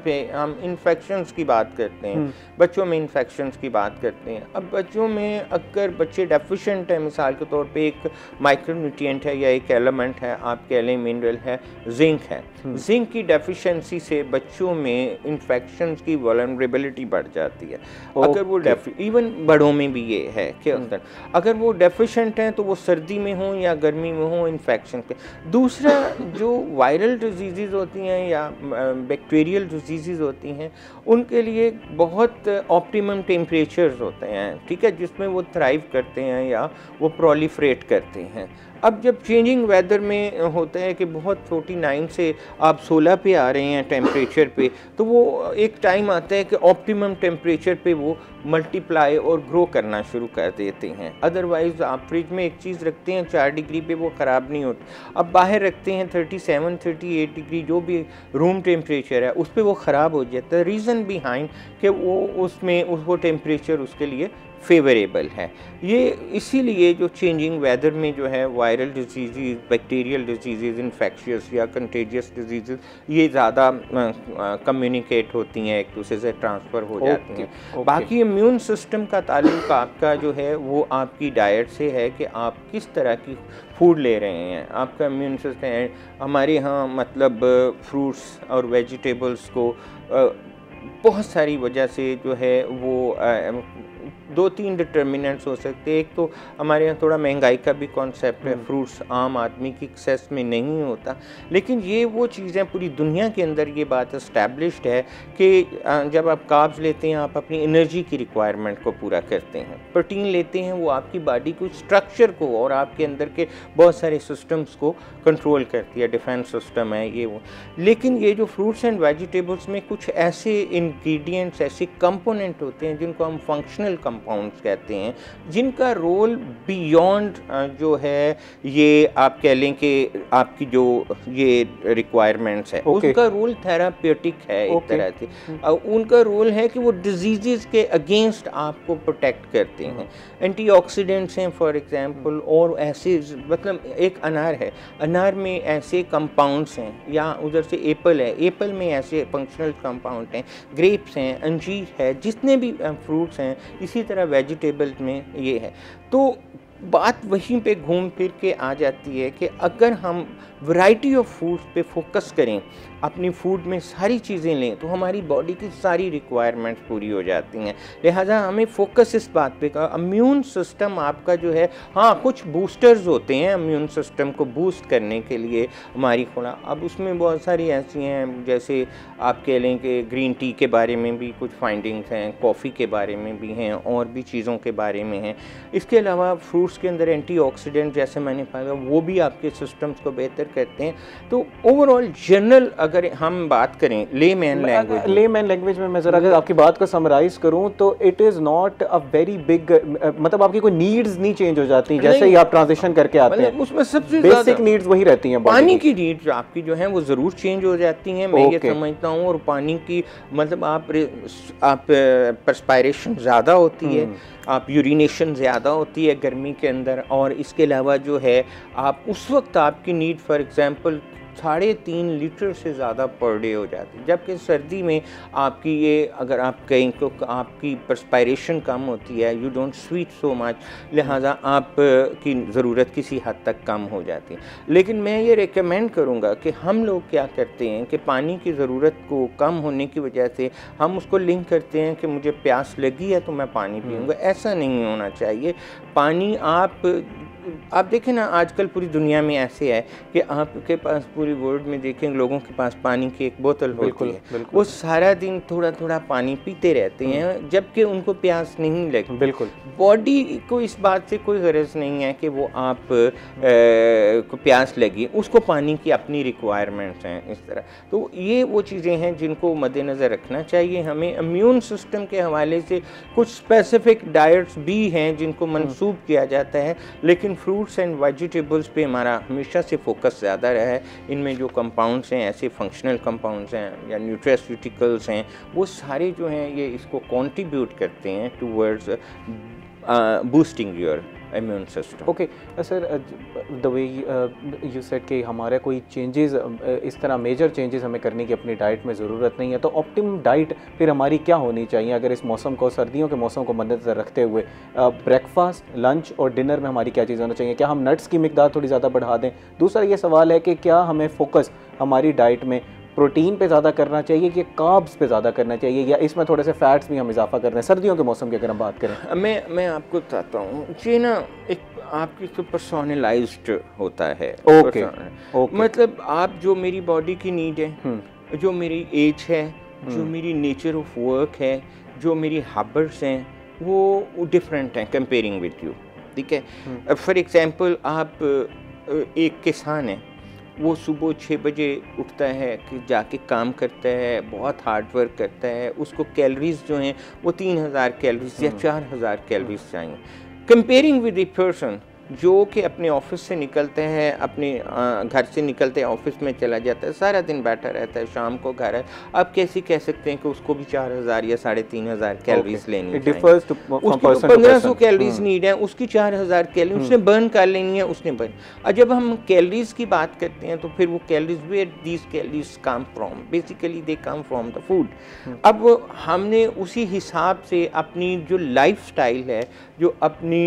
पे हम इन्फेक्शंस की बात करते हैं, बच्चों में इन्फेक्शंस की बात करते हैं। अब बच्चों में अगर बच्चे डेफिशिएंट है, मिसाल के तौर पे एक माइक्रोन्यूट्रिएंट है या एक एलिमेंट है, आप कह लें मिनरल है, जिंक है, जिंक की डेफिशिएंसी से बच्चों में इन्फेक्शंस की वल्नरेबिलिटी बढ़ जाती है। अगर वो इवन बड़ों में भी ये है कि अगर वो डेफिशिएंट हैं तो वो सर्दी में हो या गर्मी में हो इन्फेक्शन के। दूसरा जो वायरल डिजीज़ होती हैं या बैक्टीरियल डिजीज़ होती हैं, उनके लिए बहुत ऑप्टिमम टेम्परेचर्स होते हैं, ठीक है, जिसमें वो थ्राइव करते हैं या वो प्रोलिफरेट करते हैं। अब जब चेंजिंग वेदर में होता है कि बहुत 49 से आप 16 पे आ रहे हैं टेम्परेचर पे, तो वो एक टाइम आता है कि ऑप्टिमम टेम्परेचर पे वो मल्टीप्लाई और ग्रो करना शुरू कर देते हैं। अदरवाइज़ आप फ्रिज में एक चीज़ रखते हैं 4 डिग्री पे, वो ख़राब नहीं होती। अब बाहर रखते हैं 37, 38 डिग्री, जो भी रूम टेम्परेचर है उस पर वो ख़राब हो जाता है। रीज़न बिहाइंड कि वो उसमें वो टेम्परेचर उसके लिए फेवरेबल है। ये इसीलिए जो चेंजिंग वेदर में जो है viral disease, bacterial disease, infectious या कंटेजियस डिजीज़ ये ज़्यादा कम्युनिकेट होती हैं, एक दूसरे से ट्रांसफ़र हो जाती हैं। बाकी इम्यून सिस्टम का ताल्लुक आपका जो है वो आपकी डाइट से है कि आप किस तरह की फूड ले रहे हैं। आपका इम्यून सिस्टम है, हमारे यहाँ मतलब फ्रूट्स और वेजिटेबल्स को बहुत सारी वजह से जो है वो 2-3 डिटर्मिनेंट्स हो सकते हैं। एक तो हमारे यहाँ थोड़ा महंगाई का भी कॉन्सेप्ट है, फ्रूट्स आम आदमी की एक्सेस में नहीं होता, लेकिन ये वो चीज़ें पूरी दुनिया के अंदर ये बात इस्टेब्लिश्ड है कि जब आप कार्ब्स लेते हैं आप अपनी एनर्जी की रिक्वायरमेंट को पूरा करते हैं। प्रोटीन लेते हैं वो आपकी बॉडी को स्ट्रक्चर को और आपके अंदर के बहुत सारे सिस्टम्स को कंट्रोल करती है, डिफेंस सिस्टम है ये वो। लेकिन ये जो फ्रूट्स एंड वेजिटेबल्स में कुछ ऐसे इंग्रेडिएंट्स, ऐसे कंपोनेंट होते हैं जिनको हम फंक्शनल कंपाउंड्स कहते हैं, जिनका रोल बियॉन्ड जो है ये आप कह लें कि आपकी जो ये रिक्वायरमेंट्स है उसका रोल थेराप्यूटिक है एक तरह से। उनका रोल है कि वो डिजीज़ के अगेंस्ट आपको प्रोटेक्ट करते हैं, एंटीऑक्सीडेंट्स हैं फॉर एग्जांपल। और ऐसे मतलब एक अनार है, अनार में ऐसे कंपाउंड्स हैं, या उधर से एप्पल है, एप्पल में ऐसे फंक्शनल कंपाउंड हैं, ग्रेप्स हैं, अंजीर है, जितने भी फ्रूट्स हैं इसी तरह वेजिटेबल्स में ये है। तो बात वहीं पे घूम फिर के आ जाती है कि अगर हम वैरायटी ऑफ फूड्स पे फोकस करें अपनी फूड में सारी चीज़ें लें तो हमारी बॉडी की सारी रिक्वायरमेंट्स पूरी हो जाती हैं। लिहाजा हमें फोकस इस बात पे का, इम्यून सिस्टम आपका जो है, हाँ कुछ बूस्टर्स होते हैं इम्यून सिस्टम को बूस्ट करने के लिए हमारी खुराक, अब उसमें बहुत सारी ऐसी हैं, जैसे आप कह लें कि ग्रीन टी के बारे में भी कुछ फाइंडिंग्स हैं, कॉफ़ी के बारे में भी हैं, और भी चीज़ों के बारे में हैं। इसके अलावा फ्रूट्स के अंदर एंटीऑक्सीडेंट जैसे मैंने पाया वो भी आपके सिस्टम्स को बेहतर करते हैं। तो ओवरऑल जनरल अगर हम बात करें लेमैन लैंग्वेज में मैं ज़रा अगर आपकी बात को समराइज़ करूं तो it is not a very big, मतलब आपकी कोई नीड्स नहीं चेंज हो जाती जैसे ही आप ट्रांजिशन करके आते हैं, उसमें सबसे बेसिक नीड्स वही रहती हैं। पानी की नीड्स आपकी जो है वो ज़रूर चेंज हो जाती हैं, मैं ये समझता हूँ। और पानी की मतलब आप परस्पायरेशन ज़्यादा होती है, आप यूरिनेशन ज़्यादा होती है गर्मी के अंदर, और इसके अलावा जो है आप उस वक्त आपकी नीड फॉर एग्ज़ाम्पल 3.5 लीटर से ज़्यादा पर डे हो जाती है, जबकि सर्दी में आपकी ये अगर आप कहें तो आपकी परस्पायरेशन कम होती है, you don't sweet so much, लिहाजा आप की ज़रूरत किसी हद तक कम हो जाती है। लेकिन मैं ये रेकमेंड करूँगा कि हम लोग क्या करते हैं कि पानी की ज़रूरत को कम होने की वजह से हम उसको लिंक करते हैं कि मुझे प्यास लगी है तो मैं पानी पीऊँगा। ऐसा नहीं होना चाहिए। पानी आप देखें ना, आजकल पूरी दुनिया में ऐसे है कि आपके पास पूरी वर्ल्ड में देखें लोगों के पास पानी की एक बोतल होती है, वो सारा दिन थोड़ा थोड़ा पानी पीते रहते हैं जबकि उनको प्यास नहीं लगती। बिल्कुल, बॉडी को इस बात से कोई गरज नहीं है कि वो आप को प्यास लगी, उसको पानी की अपनी रिक्वायरमेंट्स हैं इस तरह। तो ये वो चीज़ें हैं जिनको मद्देनज़र रखना चाहिए हमें। इम्यून सिस्टम के हवाले से कुछ स्पेसिफिक डाइट्स भी हैं जिनको मंसूब किया जाता है, लेकिन फ्रूट्स एंड वेजिटेबल्स पे हमारा हमेशा से फोकस ज़्यादा रहा है। इनमें जो कंपाउंड्स हैं, ऐसे फंक्शनल कंपाउंड्स हैं या न्यूट्रास्यूटिकल्स हैं, वो सारे जो हैं ये इसको कंट्रीब्यूट करते हैं towards boosting your immune system. Okay sir, the way you said कि हमारा कोई चेंजेस, इस तरह मेजर चेंजेस हमें करने की अपनी डाइट में ज़रूरत नहीं है, तो ऑप्टिमम डाइट फिर हमारी क्या होनी चाहिए अगर इस मौसम को, सर्दियों के मौसम को मद्देनज़र रखते हुए? ब्रेकफास्ट, लंच और डिनर में हमारी क्या चीज़ होना चाहिए? क्या हम नट्स की मिकदार थोड़ी ज़्यादा बढ़ा दें? दूसरा ये सवाल है कि क्या हमें फोकस हमारी डाइट में प्रोटीन पे ज़्यादा करना चाहिए कि कार्ब्स पे ज़्यादा करना चाहिए, या इसमें थोड़े से फैट्स भी हम इजाफा कर रहे हैं सर्दियों के मौसम की अगर हम बात करें? मैं आपको बताता हूँ जी ना, एक आपकी तो पर्सनलाइज्ड होता है। ओके, मतलब आप जो मेरी बॉडी की नीड है, जो मेरी एज है, जो मेरी नेचर ऑफ वर्क है, जो मेरी हैबिट्स हैं, वो डिफरेंट हैं कंपेयरिंग विद यू। ठीक है, फॉर एग्जांपल आप एक किसान है, वो सुबह 6 बजे उठता है कि जाके काम करता है, बहुत हार्ड वर्क करता है, उसको कैलोरीज जो हैं वो 3000 कैलोरीज या 4000 कैलोरीज चाहिए। कंपेयरिंग विद ए पर्सन जो कि अपने ऑफिस से निकलते हैं, अपने घर से निकलते हैं, ऑफिस में चला जाता है, सारा दिन बैठा रहता है, शाम को घर है, आप कैसे कह सकते हैं कि उसको भी 4000 या 3500 कैलोरीज लेनी है? 1500 कैलोरीज नीड है, उसकी 4000 कैलोरी उसने बर्न कर लेनी है, उसने बर्न। और जब हम कैलोरीज की बात करते हैं तो फिर वो calories, where these calories come from, basically they come from the food. अब हमने उसी हिसाब से अपनी जो लाइफ स्टाइल है, जो अपनी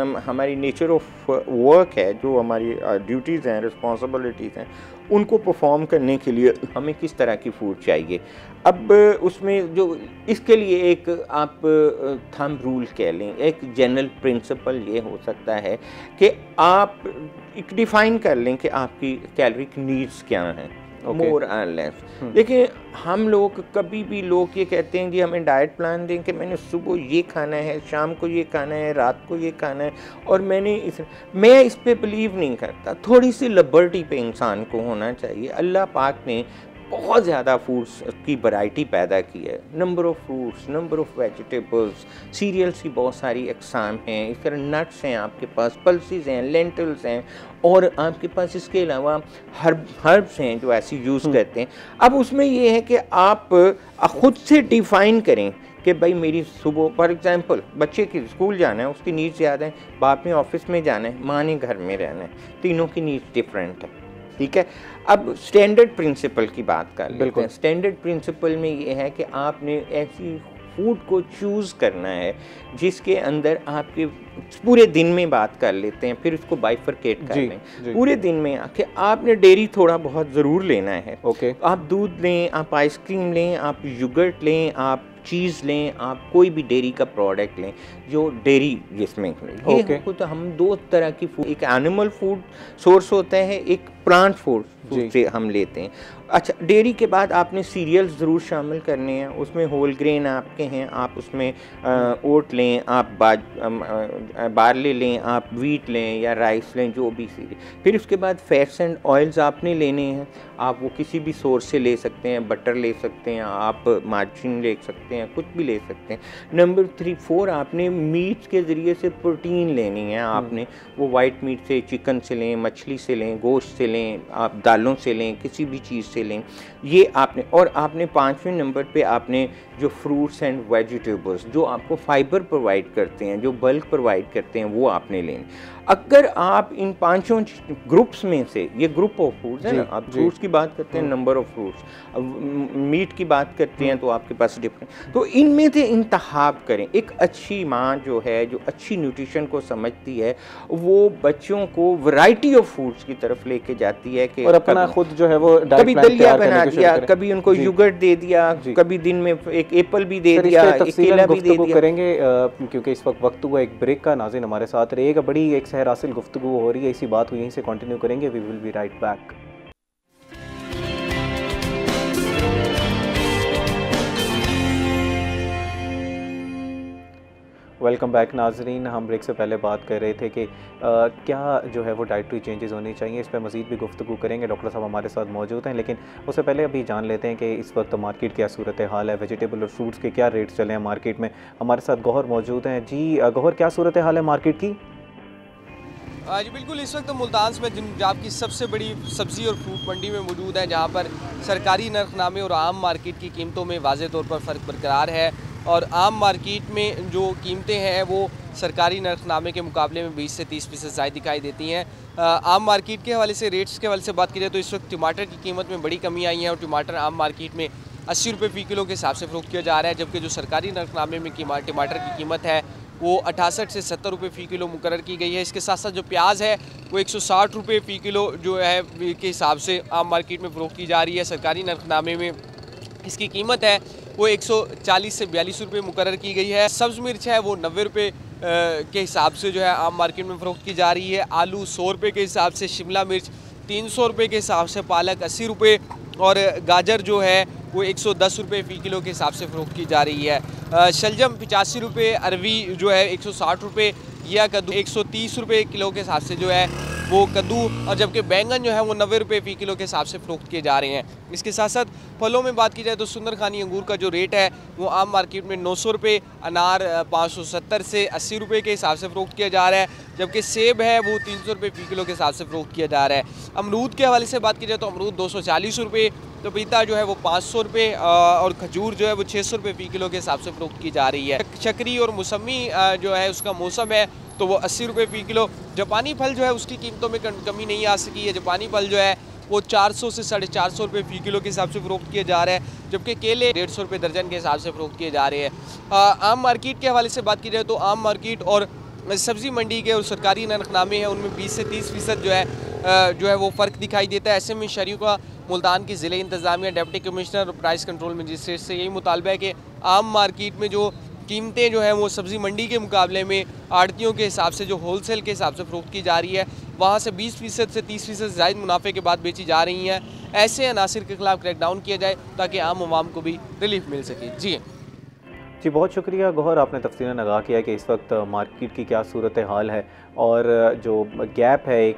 हमारी नेचर ऑफ वर्क है, जो हमारी ड्यूटीज़ हैं, रिस्पॉन्सिबिलिटीज़ हैं, उनको परफॉर्म करने के लिए हमें किस तरह की फूड चाहिए। अब उसमें जो इसके लिए एक आप थंब रूल कह लें, एक जनरल प्रिंसिपल ये हो सकता है कि आप एक डिफ़ाइन कर लें कि आपकी कैलोरिक नीड्स क्या हैं, मोर एंड लेस। देखिए, हम लोग कभी भी लोग ये कहते हैं कि हमें डाइट प्लान दें कि मैंने सुबह ये खाना है, शाम को ये खाना है, रात को ये खाना है, और मैं इस पे बिलीव नहीं करता। थोड़ी सी लिबर्टी पे इंसान को होना चाहिए। अल्लाह पाक ने बहुत ज़्यादा फूड्स की वैरायटी पैदा की है, number of fruits, number of vegetables, cereals की बहुत सारी अक़साम हैं, इस तरह नट्स हैं आपके पास, पल्सेस हैं, लेंटिल्स हैं, और आपके पास इसके अलावा हर्ब्स हैं जो ऐसे यूज़ करते हैं। अब उसमें ये है कि आप ख़ुद से डिफ़ाइन करें कि भाई मेरी सुबह फॉर एग्जांपल बच्चे की स्कूल जाना है, उसकी नीड्स ज़्यादा है, बाप ने ऑफिस में जाना है, माँ ने घर में रहना है, तीनों की नीड्स डिफरेंट है। ठीक है, अब स्टैंडर्ड प्रिंसिपल की बात कर लेते हैं। स्टैंडर्ड प्रिंसिपल में ये है कि आपने ऐसी फूड को चूज़ करना है जिसके अंदर आपके पूरे दिन में बात कर लेते हैं, फिर उसको बाइफरकेट कर लें। पूरे दिन में आके आपने डेयरी थोड़ा बहुत ज़रूर लेना है। ओके। आप दूध लें, आप आइसक्रीम लें, आप योगर्ट लें, आप चीज़ लें, आप कोई भी डेयरी का प्रोडक्ट लें जो डेयरी जिसमें ये तो हम दो तरह की फूड, एक एनिमल फूड सोर्स होता है, एक प्लांट फूड से हम लेते हैं। अच्छा, डेयरी के बाद आपने सीरियल्स ज़रूर शामिल करने हैं, उसमें होल ग्रेन आपके हैं, आप उसमें ओट लें, आप बार्ले लें, आप वीट लें या राइस लें, जो भी सीरियल। फिर उसके बाद फैट्स एंड ऑयल्स आपने लेने हैं, आप वो किसी भी सोर्स से ले सकते हैं, बटर ले सकते हैं, आप मार्जिन ले सकते हैं, कुछ भी ले सकते हैं। नंबर 4 आपने मीट के ज़रिए से प्रोटीन लेनी है, आपने वो वाइट मीट से, चिकन से लें, मछली से लें, गोश्त से लें, आप दालों से लें, किसी भी चीज़ से लें, ये आपने। और आपने 5वें नंबर पे आपने जो फ्रूट्स एंड वेजिटेबल्स जो आपको फाइबर प्रोवाइड करते हैं, जो बल्क प्रोवाइड करते हैं, वो आपने लेने। अगर आप इन 5 ग्रुप्स में से, ये ग्रुप ऑफ फूड्स है ना, आप फ्रूट्स की बात करते हैं, नंबर ऑफ फ्रूट्स, मीट की बात करते हैं तो आपके पास डिफरेंट, तो इनमें से इंतखाब करें। एक अच्छी माँ जो है, जो अच्छी न्यूट्रिशन को समझती है, वो बच्चों को वैरायटी ऑफ फूड्स की तरफ लेके जाती है कि और अपना खुद जो है वो कभी दलिया बना दिया, कभी उनको योगर्ट दे दिया, कभी दिन में एक एप्पल भी दे दिया, एक केला भी दे दिया। करेंगे क्योंकि इस वक्त हुआ एक ब्रेक का। नाज़रीन हमारे साथ रहिएगा, बड़ी एक सहर हासिल गुफ्तगू हो रही है, इसी बात को यहीं से कंटिन्यू करेंगे। We will be right back. Welcome back नाजरीन। हम ब्रेक से पहले बात कर रहे थे कि क्या जो है वो डाइटरी चेंजेस होनी चाहिए, इस पर मज़ीद भी गुफ्तगू करेंगे। डॉक्टर साहब हमारे साथ मौजूद हैं, लेकिन उससे पहले अभी जान लेते हैं कि इस वक्त मार्केट क्या सूरत हाल है, वेजिटेबल और फ्रूट्स के क्या रेट्स चले हैं मार्केट में। हमारे साथ गौहर मौजूद हैं। जी गौहर, क्या सूरत हाल है मार्केट की? जी बिल्कुल, इस वक्त मुल्तान में पंजाब की सबसे बड़ी सब्ज़ी और फ्रूट मंडी में मौजूद है, जहाँ पर सरकारी नरखनामे और आम मार्केट की कीमतों में वाज़े तौर पर फ़र्क बरकरार है। और आम मार्केट में जो कीमतें हैं वो सरकारी नरखनामे के मुकाबले में 20 से 30% ज़्यादा दिखाई देती हैं। आम मार्केट के हवाले से, रेट्स के हवाले से बात की जाए तो इस वक्त टमाटर की कीमत में बड़ी कमी आई है और टमाटर आम मार्केट में 80 रुपये फ़ी किलो के हिसाब से फ़रोख्त किया जा रहा है, जबकि जो सरकारी नरखनामे में टमाटर की कीमत है वो 68 से 70 रुपये फ़ी किलो मुकर्रर की गई है। इसके साथ साथ जो प्याज है वो 160 रुपये फ़ी किलो जो है के हिसाब से आम मार्केट में फ़रोख्त की जा रही है। सरकारी नरखनामे में इसकी कीमत है वो 140 से 42 रुपये मुकर्रर की गई है। सब्ज़ मिर्च है वो 90 रुपये के हिसाब से जो है आम मार्केट में फ़रोख्त की जा रही है। आलू 100 रुपये के हिसाब से, शिमला मिर्च 300 रुपये के हिसाब से, पालक 80 रुपये और गाजर जो है वो 110 रुपये फ़ी किलो के हिसाब से फ़रोख्त की जा रही है। शलजम 85 रुपये, अरवी जो है 160 रुपये, या कद्दू 130 रुपये किलो के हिसाब से जो है वो कद्दू, और जबकि बैंगन जो है वो 90 रुपये फ़ी किलो के हिसाब से फ़रोख्त किए जा रहे हैं। इसके साथ साथ फलों में बात की जाए तो सुंदर खानी अंगूर का जो रेट है वो आम मार्केट में 900 रुपये, अनार 570 से 80 रुपये के हिसाब से फ़रोख्त किया जा रहा है, जबकि सेब है वो 300 रुपये फ़ी किलो के हिसाब से फ़रोख्त किया जा रहा है। अमरूद के हवाले से बात की जाए तो अमरूद 240 रुपये, पपीता जो है वो 500 रुपये और खजूर जो है वो 600 रुपये फ़ी किलो के हिसाब से फ़रोख्त की जा रही है। शकरी और मौसमी जो है उसका मौसम है तो वो 80 रुपये फ़ी किलो। जापानी फल जो है उसकी कीमतों में कमी नहीं आ सकी है। जापानी फल जो है वो 400 से 450 रुपये फ़ी किलो के हिसाब से फ़रोख्त किए जा रहे हैं, जबकि केले 150 रुपये दर्जन के हिसाब से फ़रोख्त किए जा रहे हैं। आम मार्केट के हवाले से बात की जाए तो आम मार्केट और सब्ज़ी मंडी के और सरकारी नरखनामे हैं उनमें 20 से 30% जो है वो फ़र्क दिखाई देता है। ऐसे में शहरियों का मुल्तान की ज़िले इंतज़ामिया, डिप्टी कमिश्नर और प्राइस कंट्रोल मजिस्ट्रेट से यही मुतालबा है कि आम मार्केट में जो कीमतें जो हैं वो सब्ज़ी मंडी के मुकाबले में आड़तियों के हिसाब से जो होलसेल के हिसाब से फ़रोख्त की जा रही है वहाँ से 20% से 30% ज़ायद मुनाफे के बाद बेची जा रही हैं। ऐसे अनासिर के ख़िलाफ़ क्रैकडाउन किया जाए ताकि आम अवाम को भी रिलीफ मिल सके। जी बहुत शुक्रिया गौहर, आपने तफसीलन आगाह किया कि इस वक्त मार्केट की क्या सूरत हाल है और जो गैप है एक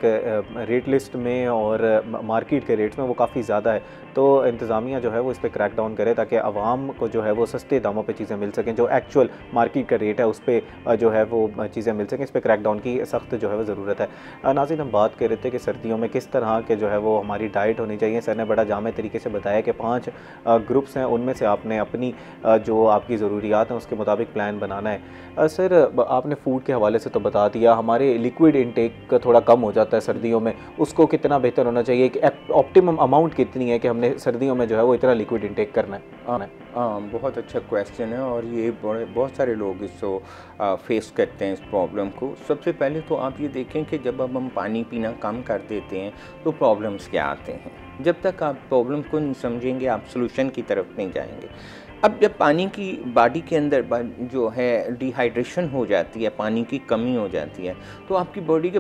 रेट लिस्ट में और मार्केट के रेट्स में वो काफ़ी ज़्यादा है। तो इंतज़ामिया जो है वो इस पर क्रैक डाउन करे ताकि आवाम को जो है वो सस्ते दामों पे चीज़ें मिल सकें, जो एक्चुअल मार्केट का रेट है उस पर जो है वो चीज़ें मिल सकें। इस पर क्रैक डाउन की सख्त जो है वो ज़रूरत है। नाज़रीन, हम बात कर रहे थे कि सर्दियों में किस तरह के जो है वो हमारी डाइट होनी चाहिए। सर ने बड़ा जामे तरीके से बताया कि 5 ग्रुप्स हैं, उनमें से आपने अपनी जो आपकी ज़रूरियात हैं उसके मुताबिक प्लान बनाना है। सर आपने फ़ूड के हवाले से तो बता दिया, हमारे लिक्विड इनटेक थोड़ा कम हो जाता है सर्दियों में, उसको कितना बेहतर होना चाहिए, कि ऑप्टिमम अमाउंट कितनी है कि हमने हमने सर्दियों में जो है वो इतना लिक्विड इंटेक करना है? बहुत अच्छा क्वेश्चन है और ये बहुत सारे लोग इसको फेस करते हैं इस प्रॉब्लम को। सबसे पहले तो आप ये देखें कि जब अब हम पानी पीना कम कर देते हैं तो प्रॉब्लम्स क्या आते हैं। जब तक आप प्रॉब्लम को नहीं समझेंगे आप सोल्यूशन की तरफ नहीं जाएंगे। अब जब पानी की बॉडी के अंदर जो है डिहाइड्रेशन हो जाती है, पानी की कमी हो जाती है, तो आपकी बॉडी के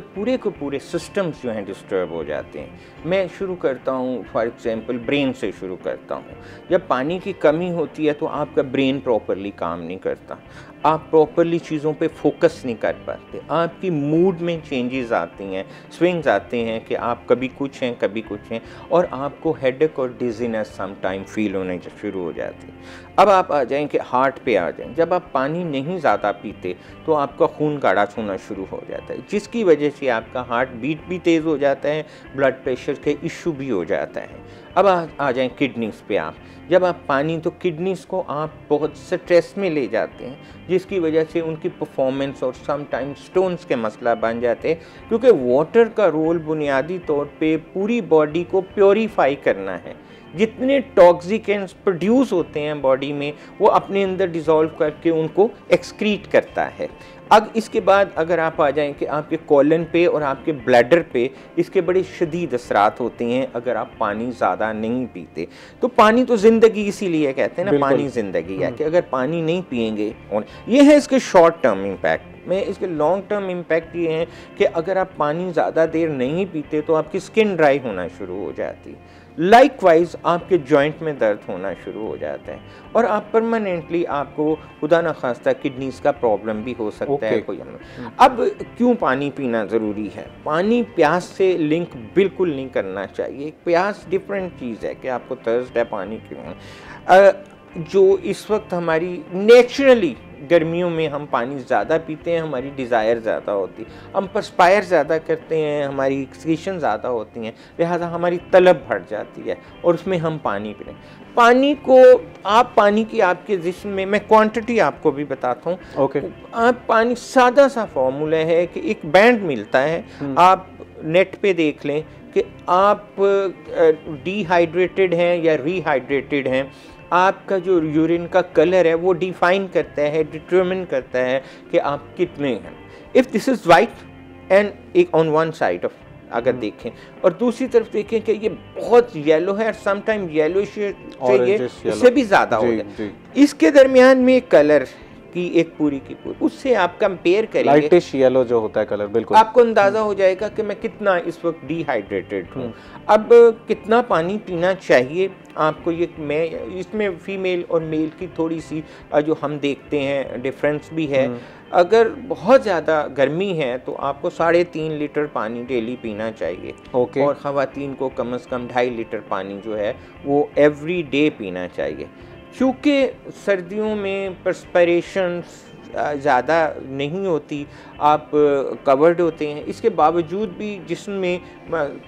पूरे सिस्टम्स जो हैं डिस्टर्ब हो जाते हैं। मैं शुरू करता हूँ फॉर एग्जांपल ब्रेन से शुरू करता हूँ। जब पानी की कमी होती है तो आपका ब्रेन प्रॉपरली काम नहीं करता, आप प्रॉपरली चीज़ों पे फोकस नहीं कर पाते, आपकी मूड में चेंजेस आती हैं, स्विंग्स आते हैं कि आप कभी कुछ हैं कभी कुछ हैं, और आपको हेडेक और डिजीनेस सम टाइम फील होने शुरू हो जाती है। अब आप आ जाएं कि हार्ट पे आ जाएं। जब आप पानी नहीं ज़्यादा पीते तो आपका खून गाढ़ा होना शुरू हो जाता है, जिसकी वजह से आपका हार्ट बीट भी तेज़ हो जाता है, ब्लड प्रेशर के इशू भी हो जाता है। अब आ जाएं किडनीज़ पे आप। जब आप पानी तो किडनीज़ को आप बहुत स्ट्रेस में ले जाते हैं, जिसकी वजह से उनकी परफॉर्मेंस और सम टाइम स्टोन्स के मसला बन जाते हैं, क्योंकि वाटर का रोल बुनियादी तौर पे पूरी बॉडी को प्योरीफाई करना है। जितने टॉक्सिकेंस प्रोड्यूस होते हैं बॉडी में वो अपने अंदर डिज़ोल्व करके उनको एक्सक्रीट करता है। अब इसके बाद अगर आप आ जाएं कि आपके कॉलन पे और आपके ब्लैडर पे इसके बड़े शदीद असरात होते हैं अगर आप पानी ज़्यादा नहीं पीते। तो पानी तो ज़िंदगी इसीलिए कहते हैं ना, पानी ज़िंदगी है, कि अगर पानी नहीं पिएंगे, और ये है इसके शॉर्ट टर्म इम्पैक्ट। में इसके लॉन्ग टर्म इम्पैक्ट ये हैं कि अगर आप पानी ज़्यादा देर नहीं पीते तो आपकी स्किन ड्राई होना शुरू हो जाती है, लाइकवाइज आपके जॉइंट में दर्द होना शुरू हो जाता है, और आप परमानेंटली आपको खुदा न खास्ता किडनीज का प्रॉब्लम भी हो सकता है कोई। अब क्यों पानी पीना ज़रूरी है? पानी प्यास से लिंक बिल्कुल नहीं करना चाहिए। प्यास डिफरेंट चीज़ है कि आपको थर्स्ट है पानी क्यों। जो इस वक्त हमारी नेचुरली गर्मियों में हम पानी ज़्यादा पीते हैं, हमारी डिज़ायर ज़्यादा होती है, हम परस्पायर ज़्यादा करते हैं, हमारी एक्सक्रीशन ज़्यादा होती हैं, लिहाजा हमारी तलब बढ़ जाती है और उसमें हम पानी पीते हैं। पानी को आप पानी की आपके जिस्म में, मैं क्वांटिटी आपको भी बताता हूँ। आप पानी सादा सा फॉर्मूला है कि एक बैंड मिलता है, आप नेट पे देख लें कि आप डिहाइड्रेटेड हैं या रीहाइड्रेटेड हैं। आपका जो यूरिन का कलर है वो डिफाइन करता है, डिटरमिन करता है कि आप कितने हैं। If this is white and एक ऑन वन साइड ऑफ अगर देखें, और दूसरी तरफ देखें कि ये बहुत येलो है, सम टाइम येलो चाहिए, उससे भी ज़्यादा हो जाए, इसके दरमियान में कलर की एक पूरी की पूरी, उससे आप कंपेयर करेंगे, लाइटिश येलो जो होता है कलर, बिल्कुल आपको अंदाज़ा हो जाएगा कि मैं कितना इस वक्त डिहाइड्रेटेड हूँ। अब कितना पानी पीना चाहिए आपको, ये मैं इसमें फीमेल और मेल की थोड़ी सी जो हम देखते हैं डिफरेंस भी है। अगर बहुत ज़्यादा गर्मी है तो आपको 3.5 लीटर पानी डेली पीना चाहिए, और ख़वातीन को कम से कम 2.5 लीटर पानी जो है वो एवरी डे पीना चाहिए। क्योंकि सर्दियों में पर्सपिरेशन ज़्यादा नहीं होती, आप कवर्ड होते हैं, इसके बावजूद भी जिस्म में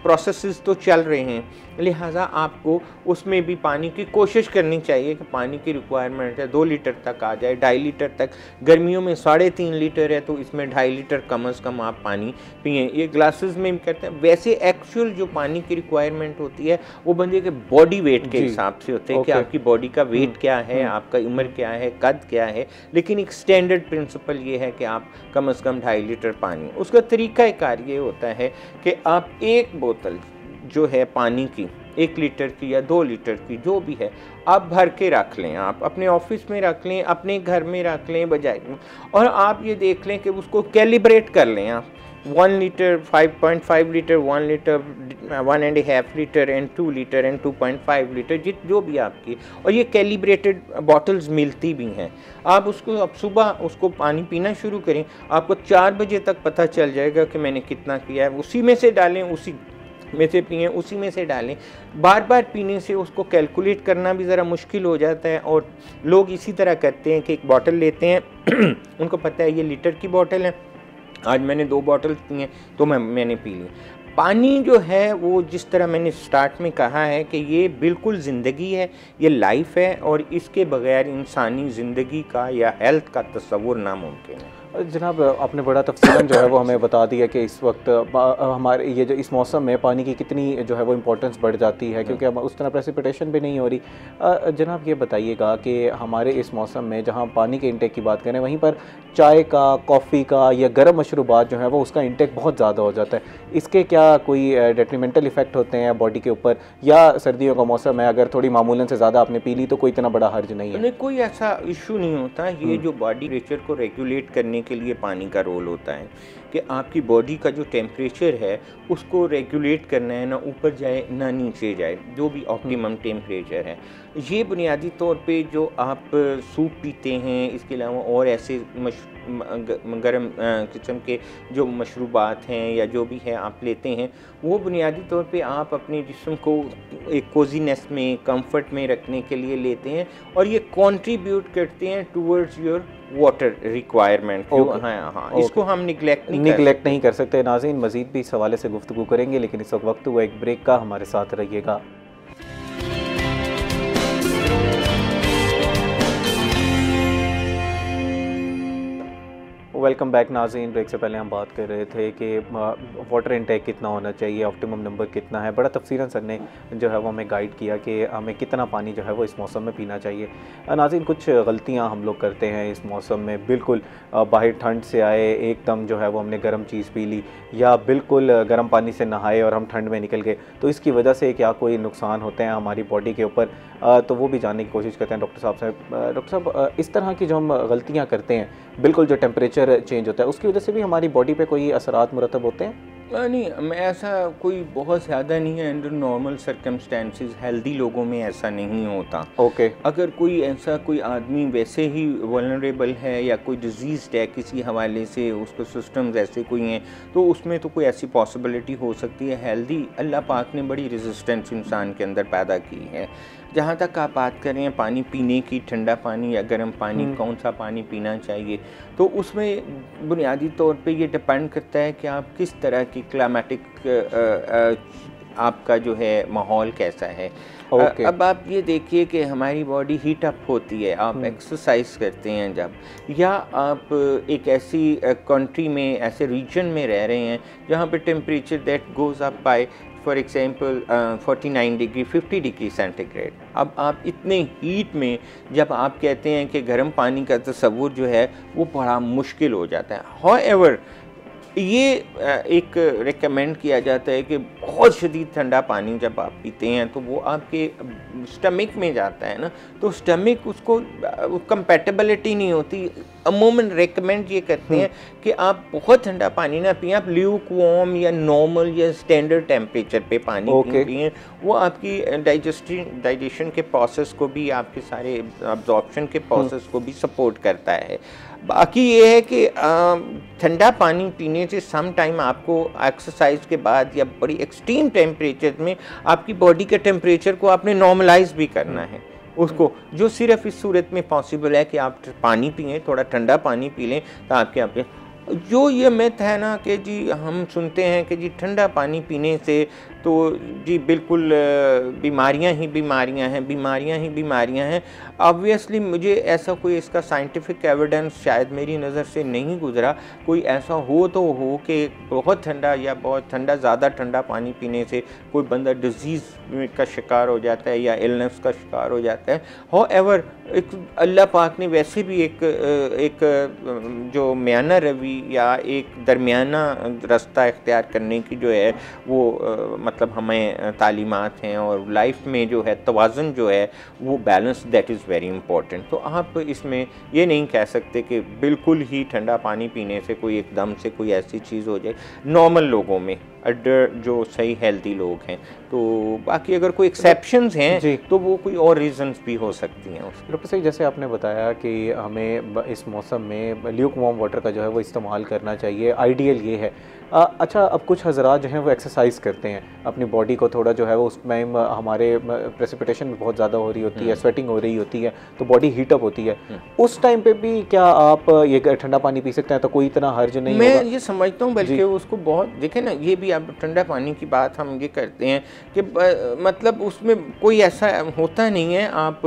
प्रोसेसेस तो चल रहे हैं, लिहाजा आपको उसमें भी पानी की कोशिश करनी चाहिए कि पानी की रिक्वायरमेंट है 2 लीटर तक आ जाए, 2.5 लीटर तक। गर्मियों में 3.5 लीटर है तो इसमें 2.5 लीटर कम से कम आप पानी पिए। ये ग्लासेस में करते हैं। वैसे एक्चुअल जो पानी की रिक्वायरमेंट होती है वो बंदे के बॉडी वेट के हिसाब से होते हैं कि आपकी बॉडी का वेट क्या है, आपका उम्र क्या है, कद क्या है, लेकिन एक स्टैंडर्ड प्रिंसिपल ये है कि आप कम से कम 2.5 लीटर पानी। उसका तरीक़ाकार ये होता है कि आप एक बोतल जो है पानी की 1 लीटर की या 2 लीटर की जो भी है आप भर के रख लें, आप अपने ऑफिस में रख लें, अपने घर में रख लें बजाय, और आप ये देख लें कि उसको कैलिब्रेट कर लें। आप 1 litre, 5.5 litre, 1 litre, 1.5 litre and 2 litre and 2.5 litre जो भी आपकी, और ये कैलिब्रेटेड बॉटल्स मिलती भी हैं। आप उसको अब सुबह उसको पानी पीना शुरू करें, आपको 4 बजे तक पता चल जाएगा कि मैंने कितना किया है। उसी में से डालें, उसी में से पिएँ, उसी में से डालें। बार बार पीने से उसको कैलकुलेट करना भी ज़रा मुश्किल हो जाता है, और लोग इसी तरह करते हैं कि एक बॉटल लेते हैं उनको पता है ये लीटर की बॉटल है, आज मैंने 2 बॉटल पी हैं तो मैंने पी ली। पानी जो है वो जिस तरह मैंने स्टार्ट में कहा है कि ये बिल्कुल ज़िंदगी है, ये लाइफ है, और इसके बगैर इंसानी ज़िंदगी का या हेल्थ का तस्वुर नामुमकिन है। जनाब आपने बड़ा तफसीलन जो है वो हमें बता दिया कि इस वक्त हमारे ये जो इस मौसम में पानी की कितनी जो है वो इम्पोर्टेंस बढ़ जाती है, क्योंकि अब उस तरह प्रेसिपिटेशन भी नहीं हो रही। जनाब ये बताइएगा कि हमारे इस मौसम में जहाँ पानी के इंटेक की बात करें, वहीं पर चाय का, कॉफ़ी का या गर्म मशरूबात जो है वो उसका इंटेक बहुत ज़्यादा हो जाता है। इसके क्या कोई डेट्रीमेंटल इफ़ेक्ट होते हैं बॉडी के ऊपर, या सर्दियों का मौसम है, अगर थोड़ी मामूलन से ज़्यादा आपने पी ली तो कोई इतना बड़ा हर्ज नहीं है? नहीं, कोई ऐसा इशू नहीं होता। ये जो बॉडी टेम्परेचर को रेगुलेट करने के लिए पानी का रोल होता है कि आपकी बॉडी का जो टेम्परेचर है उसको रेगुलेट करना है, ना ऊपर जाए ना नीचे जाए, जो भी ऑप्टिमम टेम्परेचर है। ये बुनियादी तौर पे जो आप सूप पीते हैं, इसके अलावा और ऐसे गर्म किस्म के जो मशरूबात हैं या जो भी है आप लेते हैं, वो बुनियादी तौर पे आप अपने जिस्म को एक कोजीनेस में, कंफर्ट में रखने के लिए लेते हैं, और ये कंट्रीब्यूट करते हैं टूवर्ड्स योर वाटर रिक्वायरमेंट। हाँ, इसको हम निगलेक्ट नहीं कर सकते। नाज़रीन, मज़ीद भी इस हवाले से गुफ्तगू करेंगे, लेकिन इस वक्त हुआ एक ब्रेक का, हमारे साथ रहिएगा। वेलकम बैक नाज़रीन। ब्रेक से पहले हम बात कर रहे थे कि वाटर इनटेक कितना होना चाहिए, ऑप्टिमम नंबर कितना है। बड़ा तफसीलन सर ने जो है वो हमें गाइड किया कि हमें कितना पानी जो है वो इस मौसम में पीना चाहिए। नाज़रीन, कुछ गलतियां हम लोग करते हैं इस मौसम में। बिल्कुल बाहर ठंड से आए, एकदम जो है वो हमने गर्म चीज़ पी ली, या बिल्कुल गर्म पानी से नहाए और हम ठंड में निकल गए, तो इसकी वजह से क्या कोई नुकसान होते हैं हमारी बॉडी के ऊपर, तो वो भी जानने की कोशिश करते हैं डॉक्टर साहब से। डॉक्टर साहब, इस तरह की जो हम गलतियाँ करते हैं, बिल्कुल जो टेम्परेचर चेंज होता है उसकी वजह से भी हमारी बॉडी पे कोई असरात मुरतब होते हैं? नहीं, ऐसा कोई बहुत ज़्यादा नहीं है। अंडर नॉर्मल सर्कमस्टेंसेस हेल्दी लोगों में ऐसा नहीं होता। ओके। अगर कोई ऐसा कोई आदमी वैसे ही वल्नरेबल है या कोई डिजीज़ है किसी हवाले से, उसके सिस्टम्स ऐसे कोई हैं, तो उसमें तो कोई ऐसी पॉसिबिलिटी हो सकती है। हेल्दी, अल्लाह पाक ने बड़ी रेजिस्टेंस इंसान के अंदर पैदा की है। जहाँ तक आप बात करें पानी पीने की, ठंडा पानी या गर्म पानी, कौन सा पानी पीना चाहिए, तो उसमें बुनियादी तौर पे ये डिपेंड करता है कि आप किस तरह की क्लाइमेटिक आपका जो है माहौल कैसा है। अब आप ये देखिए कि हमारी बॉडी हीट अप होती है, आप एक्सरसाइज करते हैं जब, या आप एक ऐसी कंट्री में, ऐसे रीजन में रह रहे हैं जहाँ पे temperature that goes up by for example 49 degree 50 degree centigrade. अब आप इतने हीट में जब आप कहते हैं कि गर्म पानी का तस्वुर जो है वो बड़ा मुश्किल हो जाता है। हाउएवर, ये एक रिकमेंड किया जाता है कि बहुत शदीद ठंडा पानी जब आप पीते हैं तो वो आपके स्टमक में जाता है ना, तो स्टमक उसको कंपैटिबिलिटी नहीं होती। अमूमन रेकमेंड ये करते हैं कि आप बहुत ठंडा पानी ना पिएं, आप ल्यूक वार्म या नॉर्मल या स्टैंडर्ड टेम्परेचर पे पानी पिएं। वो आपकी डाइजेशन के प्रोसेस को भी, आपके सारे अब्जॉर्प्शन के प्रोसेस को भी सपोर्ट करता है। बाकी ये है कि ठंडा पानी पीने से सम टाइम आपको एक्सरसाइज के बाद या बड़ी एक्सट्रीम टेम्परेचर में आपकी बॉडी के टेम्परेचर को आपने नॉर्मलाइज भी करना है उसको, जो सिर्फ इस सूरत में पॉसिबल है कि आप पानी पिएं, थोड़ा ठंडा पानी पी लें, तो आपके यहाँ पे जो ये मिथ है ना कि जी हम सुनते हैं कि जी ठंडा पानी पीने से तो जी बिल्कुल बीमारियां ही बीमारियां हैं। ऑब्वियसली मुझे ऐसा कोई इसका साइंटिफिक एविडेंस शायद मेरी नज़र से नहीं गुजरा। कोई ऐसा हो तो हो कि बहुत ठंडा या बहुत ठंडा, ज़्यादा ठंडा पानी पीने से कोई बंदा डिजीज़ का शिकार हो जाता है या इलनेस का शिकार हो जाता है। हाउएवर, एक अल्लाह पाक ने वैसे भी एक जो मियाना रवि या एक दरमियाना रास्ता इख्तियार करने की जो है वो मतलब हमें तालीमात हैं, और लाइफ में जो है तवाज़ुन जो है वो balance, that is very important. तो आप इसमें ये नहीं कह सकते कि बिल्कुल ही ठंडा पानी पीने से कोई एकदम से कोई ऐसी चीज़ हो जाए नॉर्मल लोगों में, जो सही हेल्दी लोग हैं। तो बाकी अगर कोई एक्सेप्शंस हैं तो वो कोई और रीजंस भी हो सकती हैं। डॉक्टर साहब, जैसे आपने बताया कि हमें इस मौसम में ल्यूक वार्म वाटर का जो है वो इस्तेमाल करना चाहिए, आइडियल ये है। अच्छा, अब कुछ हज़रात जो हैं वो एक्सरसाइज करते हैं अपनी बॉडी को थोड़ा जो है वो, उस टाइम हमारे प्रेसिपिटेशन बहुत ज़्यादा हो रही होती है, स्वेटिंग हो रही होती है, तो बॉडी हीटअप होती है। उस टाइम पे भी क्या आप ये ठंडा पानी पी सकते हैं? तो कोई इतना हर्ज नहीं मैं होगा? ये समझता हूँ, बल्कि उसको बहुत देखें ना, ये भी आप ठंडा पानी की बात हम ये करते हैं कि मतलब उसमें कोई ऐसा होता नहीं है, आप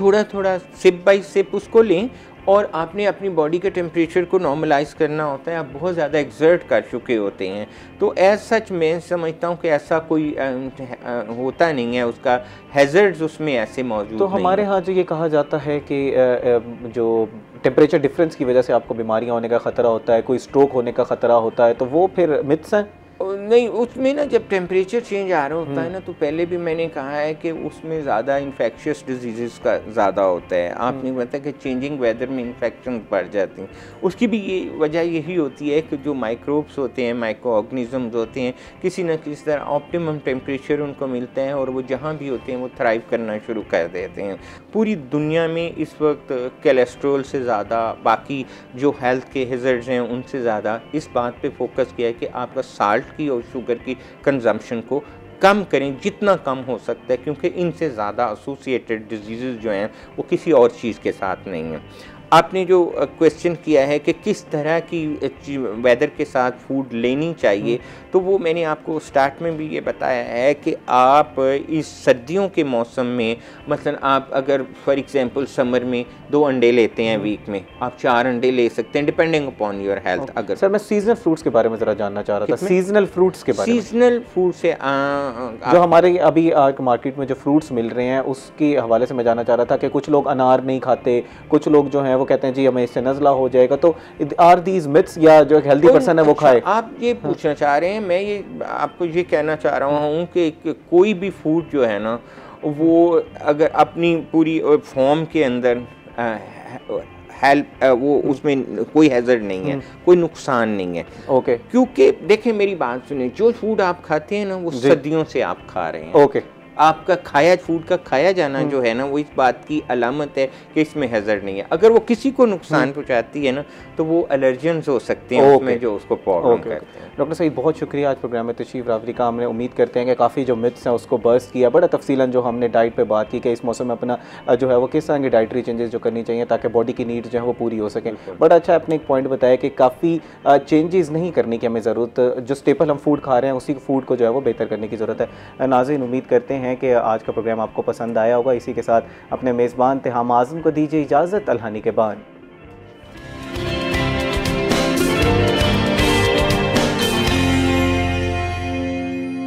थोड़ा थोड़ा सिप बाई सिप उसको लें और आपने अपनी बॉडी के टेम्परेचर को नॉर्मलाइज करना होता है, आप बहुत ज़्यादा एक्सर्ट कर चुके होते हैं। तो एज सच मैं समझता हूँ कि ऐसा कोई होता नहीं है, उसका हैज़र्ड्स उसमें ऐसे मौजूद तो नहीं हमारे है। यहाँ जो ये कहा जाता है कि जो टेम्परेचर डिफरेंस की वजह से आपको बीमारियाँ होने का ख़तरा होता है, कोई स्ट्रोक होने का ख़तरा होता है, तो वो फिर मिथ्स हैं? नहीं, उसमें ना जब टेम्परेचर चेंज आ रहा होता है ना, तो पहले भी मैंने कहा है कि उसमें ज़्यादा इन्फेक्शियस डिजीज़ का ज़्यादा होता है। आपने बताया कि चेंजिंग वेदर में इन्फेक्शन बढ़ जाती हैं, उसकी भी ये वजह यही होती है कि जो माइक्रोब्स होते हैं, माइक्रो ऑर्गेनिज़म्स होते हैं, किसी न किसी तरह ऑप्टिमम टेम्परेचर उनको मिलता है और वो जहाँ भी होते हैं वो थ्राइव करना शुरू कर देते हैं। पूरी दुनिया में इस वक्त कोलेस्ट्रॉल से ज़्यादा, बाकी जो हेल्थ के हैज़र्ड्स हैं उनसे ज़्यादा इस बात पे फोकस किया है कि आपका साल्ट की और शुगर की कंजम्पशन को कम करें जितना कम हो सकता है, क्योंकि इनसे ज़्यादा एसोसिएटेड डिजीज़ जो हैं वो किसी और चीज़ के साथ नहीं हैं। आपने जो क्वेश्चन किया है कि किस तरह की वेदर के साथ फूड लेनी चाहिए, तो वो मैंने आपको स्टार्ट में भी ये बताया है कि आप इस सर्दियों के मौसम में मतलब आप अगर फॉर एग्जांपल समर में 2 अंडे लेते हैं वीक में, आप 4 अंडे ले सकते हैं डिपेंडिंग अपॉन योर हेल्थ। अगर सर मैं सीजनल फ्रूट्स के बारे में ज़रा जानना चाह रहा था, सीजनल फ्रूट्स के बारे में। सीजनल फूड से जो हमारे अभी मार्केट में जो फ्रूट्स मिल रहे हैं उसके हवाले से मैं जानना चाह रहा था कि कुछ लोग अनार नहीं खाते, कुछ लोग जो हैं वो कहते हैं जी हमें इससे नज़ला हो जाएगा, तो आर दीज मिथ्स या जो एक हेल्दी पर्सन है वो खाए? आप ये पूछना चाह रहे हैं, मैं ये आपको ये कहना चाह रहा हूँ कि कोई भी फूड जो है ना वो अगर अपनी पूरी फॉर्म के अंदर हेल्प वो उसमें कोई हैज़र्ड नहीं है, कोई नुकसान नहीं है। ओके। क्योंकि देखें मेरी बात सुनिए, जो फूड आप खाते हैं ना वो सदियों से आप खा रहे हैं। ओके। आपका खाया फूड का खाया जाना जो है ना वो इस बात की अलामत है कि इसमें हैज़र्ड नहीं है। अगर वो किसी को नुकसान पहुंचाती है ना तो वो एलर्जेंस हो सकते हैं उसमें जो उसको प्रॉब्लम करते हैं। डॉक्टर सईद बहुत शुक्रिया आज प्रोग्राम में तशरीफ़ रावरी का। हमने उम्मीद करते हैं कि काफ़ी जो मिथ्स हैं उसको बर्स्ट किया, बड़ा तफसीलन जो हमने डाइट पे बात की कि इस मौसम में अपना जो है वो किस तरह की डाइटरी चेंजेस जो करनी चाहिए ताकि बॉडी की नीड्स जो है वो पूरी हो सकें। बड़ा अच्छा आपने एक पॉइंट बताया कि काफ़ी चेंजेस नहीं करने की हमें ज़रूरत, जो स्टेपल हम फूड खा रहे हैं उसी फूड को जो है वो बेहतर करने की ज़रूरत है। नाज़रीन उम्मीद करते हैं कि आज का प्रोग्राम आपको पसंद आया होगा। इसी के साथ अपने मेज़बान तिहाम आज़म को दीजिए इजाज़त। अल्लाह निगहबान।